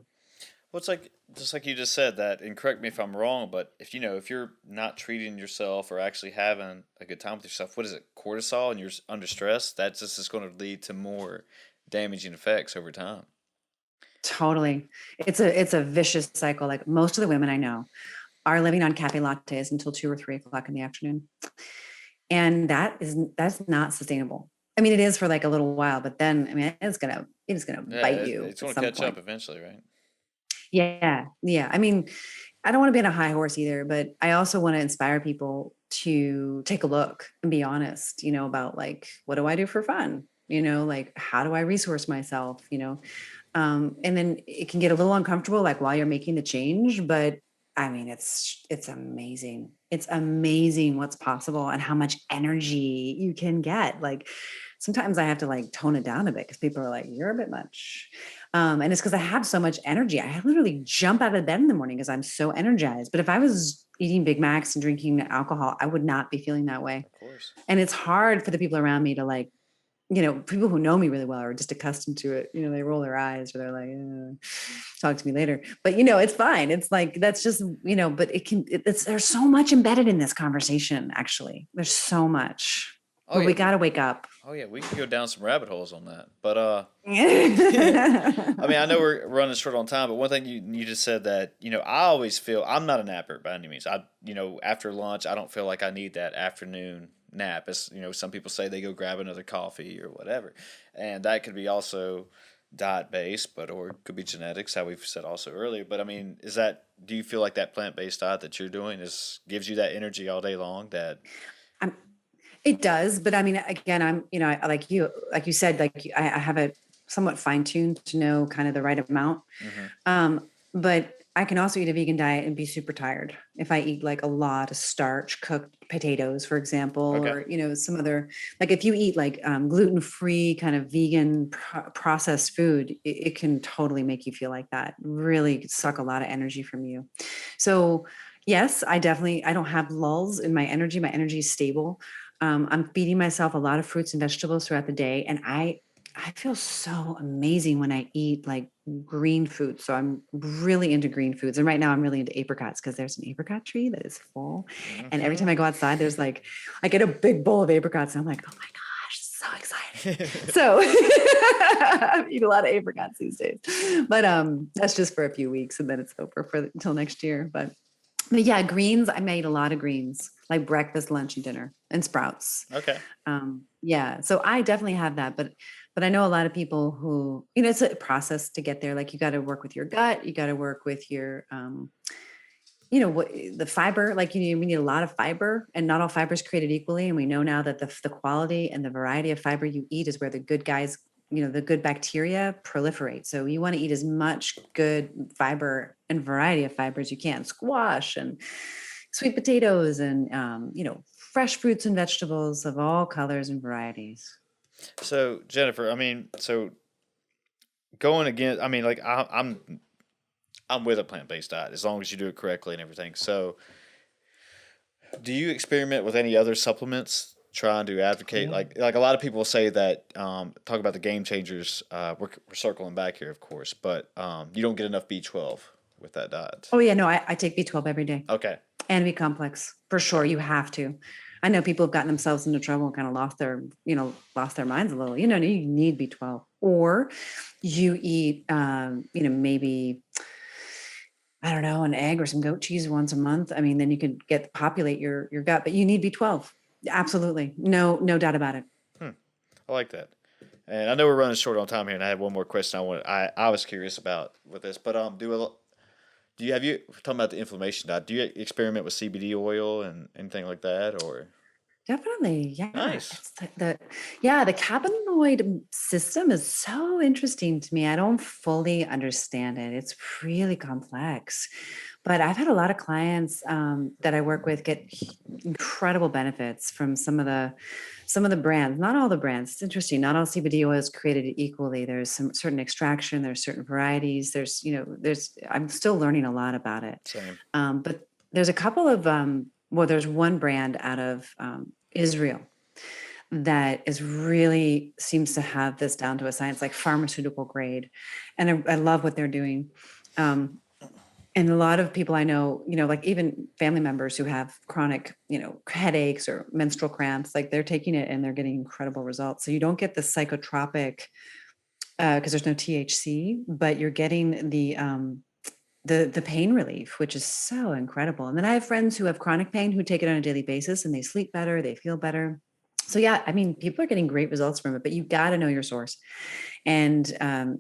Well, it's like just like you just said that, and correct me if I'm wrong, but if you're not treating yourself or actually having a good time with yourself, what is it, cortisol, and you're under stress, that's just going to lead to more damaging effects over time. Totally. It's a vicious cycle. Like most of the women I know are living on cafe lattes until 2 or 3 o'clock in the afternoon. And that's not sustainable. I mean, it is for like a little while, but then, I mean, it's gonna bite you. It's going at to some catch point. up eventually, right? Yeah. Yeah. I mean, I don't want to be on a high horse either, but I also want to inspire people to take a look and be honest, about like, what do I do for fun? Like, how do I resource myself? And then it can get a little uncomfortable, like while you're making the change, but I mean, it's amazing. It's amazing what's possible and how much energy you can get. Like sometimes I have to like tone it down a bit because people are like, you're a bit much. And it's because I have so much energy. I literally jump out of bed in the morning because I'm so energized. But if I was eating Big Macs and drinking alcohol, I would not be feeling that way. Of course. And it's hard for the people around me to like, people who know me really well are just accustomed to it. They roll their eyes or they're like, talk to me later. But, it's fine. It's like, that's just, but there's so much embedded in this conversation, actually. There's so much. Oh, but yeah. we got to wake up. Oh yeah, we can go down some rabbit holes on that. But I Yeah. mean, I know we're running short on time, but one thing you just said that, I always feel I'm not a napper by any means. After lunch, I don't feel like I need that afternoon nap. As some people say they go grab another coffee or whatever, and that could be also diet based, or it could be genetics, how we've said also earlier. But I mean, do you feel like that plant based diet that you're doing gives you that energy all day long? It does, but I mean, again, I like you said, like I have it somewhat fine tuned to know kind of the right amount. Mm-hmm. But I can also eat a vegan diet and be super tired if I eat like a lot of starch, cooked potatoes, for example, Okay. or some other, like if you eat like gluten-free kind of vegan processed food, it can totally make you feel like that. Really suck a lot of energy from you. So yes, I don't have lulls in my energy. My energy is stable. I'm feeding myself a lot of fruits and vegetables throughout the day. And I feel so amazing when I eat like green food. So I'm really into green foods. And right now I'm really into apricots because there's an apricot tree that is full. And every time I go outside, there's like, I get a big bowl of apricots and I'm like, oh my gosh, so excited. So I eat a lot of apricots these days, but that's just for a few weeks and then it's over until next year. But yeah, greens, I made a lot of greens, like breakfast, lunch, and dinner, and sprouts. Okay. Yeah, so I definitely have that, but I know a lot of people who, it's a process to get there. Like you got to work with your gut, you got to work with your, what the fiber. Like we need a lot of fiber, and not all fiber is created equally. And we know now that the quality and the variety of fiber you eat is where the good guys, the good bacteria proliferate. So you want to eat as much good fiber and variety of fiber as you can. Squash and sweet potatoes and, fresh fruits and vegetables of all colors and varieties. So Jennifer, I mean, going again, I mean, like I'm with a plant based diet as long as you do it correctly and everything. So, do you experiment with any other supplements? Trying to advocate, like a lot of people say that talk about the game changers. We're circling back here, of course, but you don't get enough B12 with that diet. Oh yeah, no, I take B12 every day. Okay. And B complex for sure. You have to. I know people have gotten themselves into trouble and kind of lost their minds a little. You need B12, or you eat, maybe, I don't know, an egg or some goat cheese once a month. I mean, then you can populate your gut, but you need B12. Absolutely. No doubt about it. I like that. And I know we're running short on time here, and I have one more question I was curious about with this, but have you talking about the inflammation diet? Do you experiment with CBD oil and anything like that, or? Definitely. Yeah. Nice. It's the cannabinoid system is so interesting to me. I don't fully understand it. It's really complex, but I've had a lot of clients that I work with get incredible benefits from some of the brands, not all the brands. It's interesting. Not all CBD oil is created equally. There's some certain extraction, there's certain varieties. I'm still learning a lot about it. Same. But there's a couple of, there's one brand out of Israel that really seems to have this down to a science, like pharmaceutical grade. And I love what they're doing. And a lot of people I know, like even family members who have chronic, headaches or menstrual cramps, like they're taking it and they're getting incredible results. So you don't get the psychotropic because there's no THC, but you're getting the pain relief, which is so incredible. And then I have friends who have chronic pain who take it on a daily basis and they sleep better, they feel better. So yeah, I mean, people are getting great results from it, but you got to know your source, and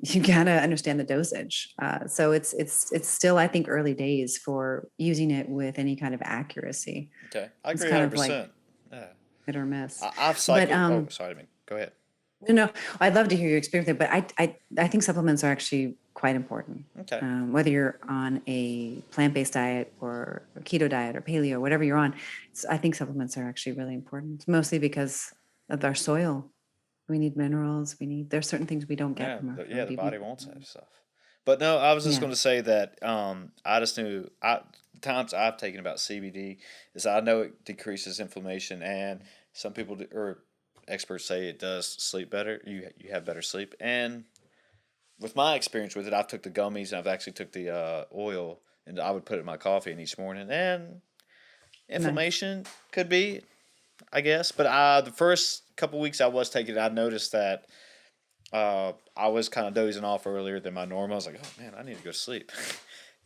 you got to understand the dosage. So it's still, I think, early days for using it with any kind of accuracy. Okay, I It's agree kind of like 100%. Yeah, hit or miss. I've But cycled. Oh, sorry, man. Go ahead. no, I'd love to hear your experience with it, but I think supplements are actually quite important. Okay. Whether you're on a plant-based diet or a keto diet or paleo, whatever you're on, I think supplements are actually really important, mostly because of our soil. We need minerals. There's certain things we don't get Yeah, from our yeah, food. the Even, body wants that stuff. But no, I was just yeah. going to say that I just knew the times I've taken about CBD is I know it decreases inflammation, and some people or experts say it does sleep better. You have better sleep, and with my experience with it, I've took the gummies and I've actually took the oil, and I would put it in my coffee and each morning, and Nice. inflammation could be, I guess. But the first couple weeks I was taking it, I noticed that I was kind of dozing off earlier than my normal. I was like, oh man, I need to go to sleep.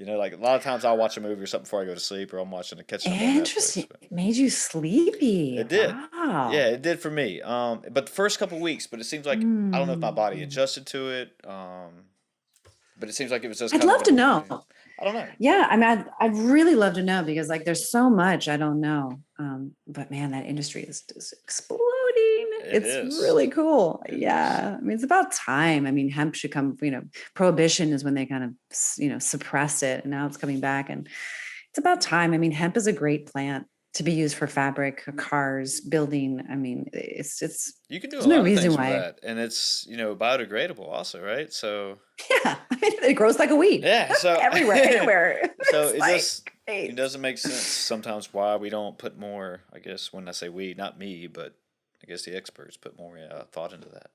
Like a lot of times I'll watch a movie or something before I go to sleep, or I'm catching up on Netflix. Interesting. But It made you sleepy. it did. Yeah, Wow. it did for me. But the first couple weeks, but it seems like I don't know if my body Mm. adjusted to it. But it seems like it was just I'd kind of love the to know. routine. I don't know. Yeah, I mean, I'd really love to know because like there's so much I don't know. But man, that industry is just exploding. It It's is. really cool. It is. Yeah, I mean, it's about time. I mean, hemp should come. Prohibition is when they kind of suppressed it, and now it's coming back, and it's about time. I mean, hemp is a great plant to be used for fabric, cars, building. I mean, it's You can do a there's no lot of reason things with why. that, and it's biodegradable also, right? So Yeah, I mean, it grows like a weed yeah, so everywhere, anywhere. so It's like it great. doesn't make sense sometimes why we don't put more. I guess when I say we, not me, but I guess the experts put more thought into that.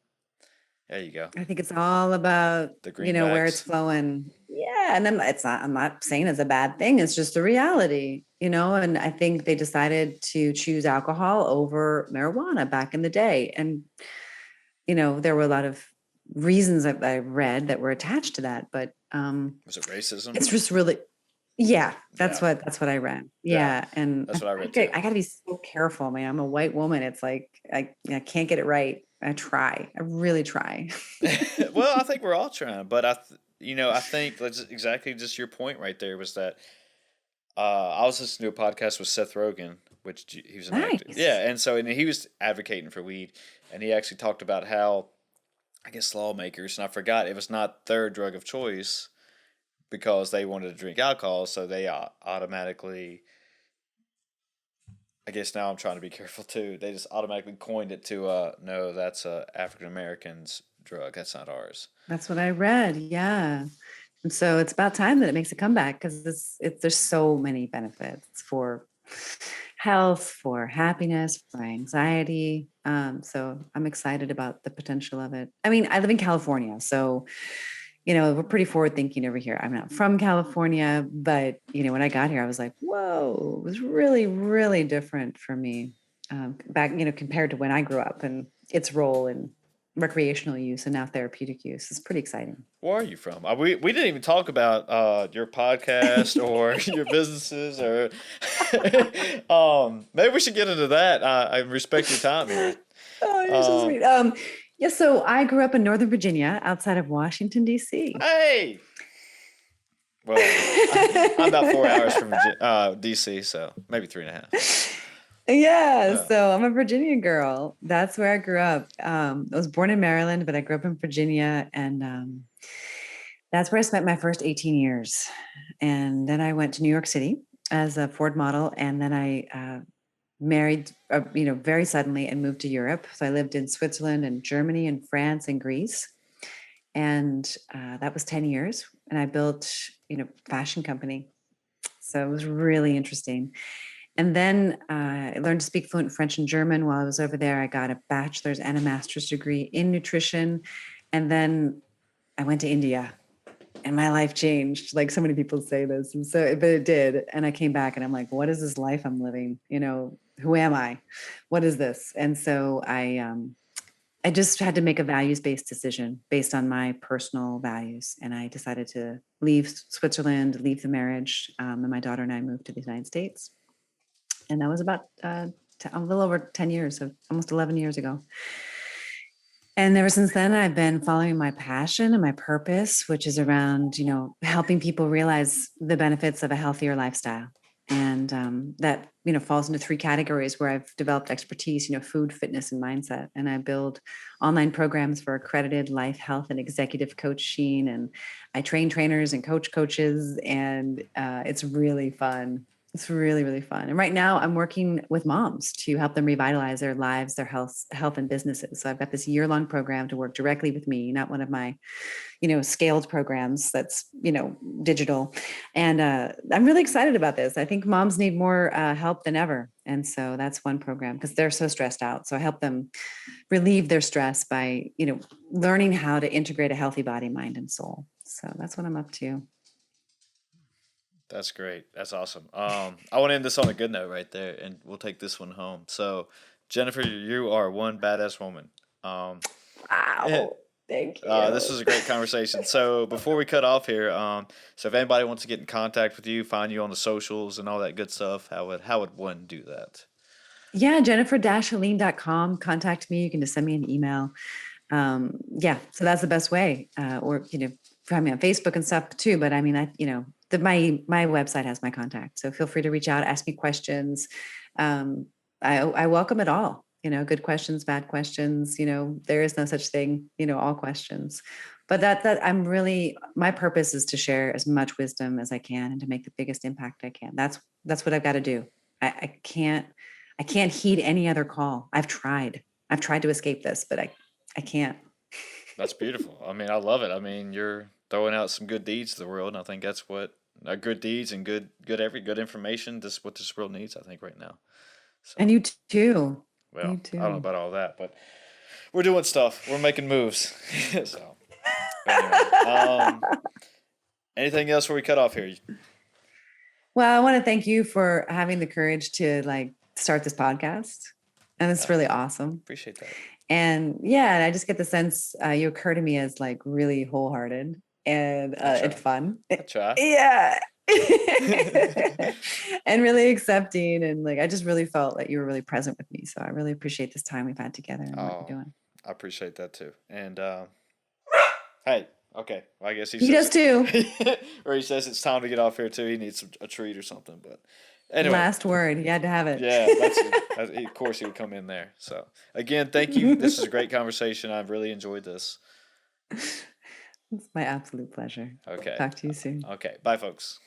There you go. I think it's all about, The where it's greenbacks. flowing. Yeah. And I'm not saying it's a bad thing. It's just the reality, and I think they decided to choose alcohol over marijuana back in the day. And, there were a lot of reasons that I read that were attached to that, but Was it racism? it's just really, yeah, Yeah, that's what I read. yeah, Yeah. And that's what I read too. I gotta be so careful, man. I'm a white woman. It's like, I can't get it right. I really try. Well, I think we're all trying, but I think that's exactly just your point right there was that I was listening to a podcast with Seth Rogen, which he was an actor. Nice. Yeah, and he was advocating for weed, and he actually talked about how I guess lawmakers, and I forgot it was not their drug of choice because they wanted to drink alcohol, so they automatically. I guess now I'm trying to be careful too. They just automatically coined it to no, that's a African American's drug. That's not ours. That's what I read. Yeah. And so it's about time that it makes a comeback because there's so many benefits for health, for happiness, for anxiety. So I'm excited about the potential of it. I mean, I live in California, so we're pretty forward thinking over here. I'm not from California, but when I got here, I was like, whoa, it was really, really different for me back, compared to when I grew up and its role in recreational use and now therapeutic use. It's pretty exciting. Where are you from? We didn't even talk about your podcast or your businesses or maybe we should get into that. I respect your time here. Oh, you're so Um, sweet. Yeah, so I grew up in Northern Virginia, outside of Washington, D.C. hey, well, I'm about 4 hours from DC, so maybe 3.5. Yeah, Yeah. so I'm a Virginia girl. That's where I grew up. I was born in Maryland, but I grew up in Virginia, and that's where I spent my first 18 years. And then I went to New York City as a Ford model, and then I married, very suddenly and moved to Europe. So I lived in Switzerland and Germany and France and Greece, and that was 10 years. And I built, fashion company. So it was really interesting. And then I learned to speak fluent French and German while I was over there. I got a bachelor's and a master's degree in nutrition. And then I went to India and my life changed. Like so many people say this. And so, but it did. And I came back and I'm like, what is this life I'm living? Who am I? What is this? And so I just had to make a values-based decision based on my personal values. And I decided to leave Switzerland, leave the marriage. And my daughter and I moved to the United States. And that was about a little over 10 years, so almost 11 years ago. And ever since then, I've been following my passion and my purpose, which is around, helping people realize the benefits of a healthier lifestyle. And that, falls into 3 categories where I've developed expertise, food, fitness, and mindset. And I build online programs for accredited life, health, and executive coaching. And I train trainers and coaches. And it's really fun. It's really, really fun. And right now I'm working with moms to help them revitalize their lives, their health and businesses. So I've got this year-long program to work directly with me, not one of my, scaled programs that's, digital. And I'm really excited about this. I think moms need more help than ever. And so that's one program because they're so stressed out. So I help them relieve their stress by, learning how to integrate a healthy body, mind, and soul. So that's what I'm up to. That's great. That's awesome. I want to end this on a good note right there, and we'll take this one home. So, Jennifer, you are one badass woman. Wow. Thank you. This was a great conversation. So before we cut off here, so if anybody wants to get in contact with you, find you on the socials and all that good stuff, how would one do that? Yeah, Jennifer-Helene.com. Contact me. You can just send me an email. So that's the best way. Or, find me on Facebook and stuff too. But I mean, my website has my contact. So feel free to reach out, ask me questions. I welcome it all. Good questions, bad questions. There is no such thing. All questions. But that I'm really, my purpose is to share as much wisdom as I can and to make the biggest impact I can. That's what I've got to do. I can't heed any other call. I've tried to escape this, but I can't. That's beautiful. I mean, I love it. I mean, you're throwing out some good deeds to the world, and I think that's what good deeds and good information. This what this world needs, I think, right now. So, And you too. well, You too. I don't know about all that, but we're doing stuff. We're making moves. So, anyway, anything else before we cut off here? Well, I want to thank you for having the courage to start this podcast. And it's really awesome. Appreciate that. And yeah, I just get the sense you occur to me as really wholehearted and fun. I try. Yeah. And really accepting. And I just really felt like you were really present with me. So I really appreciate this time we've had together and what you're doing. I appreciate that too. And hey, okay. Well, I guess he does too. Or he says it's time to get off here too. He needs a treat or something. But anyway. Last word. You had to have it. Yeah, of course he would come in there. So again, thank you. This is a great conversation. I've really enjoyed this. It's my absolute pleasure. Okay. Talk to you soon. Okay. Bye, folks.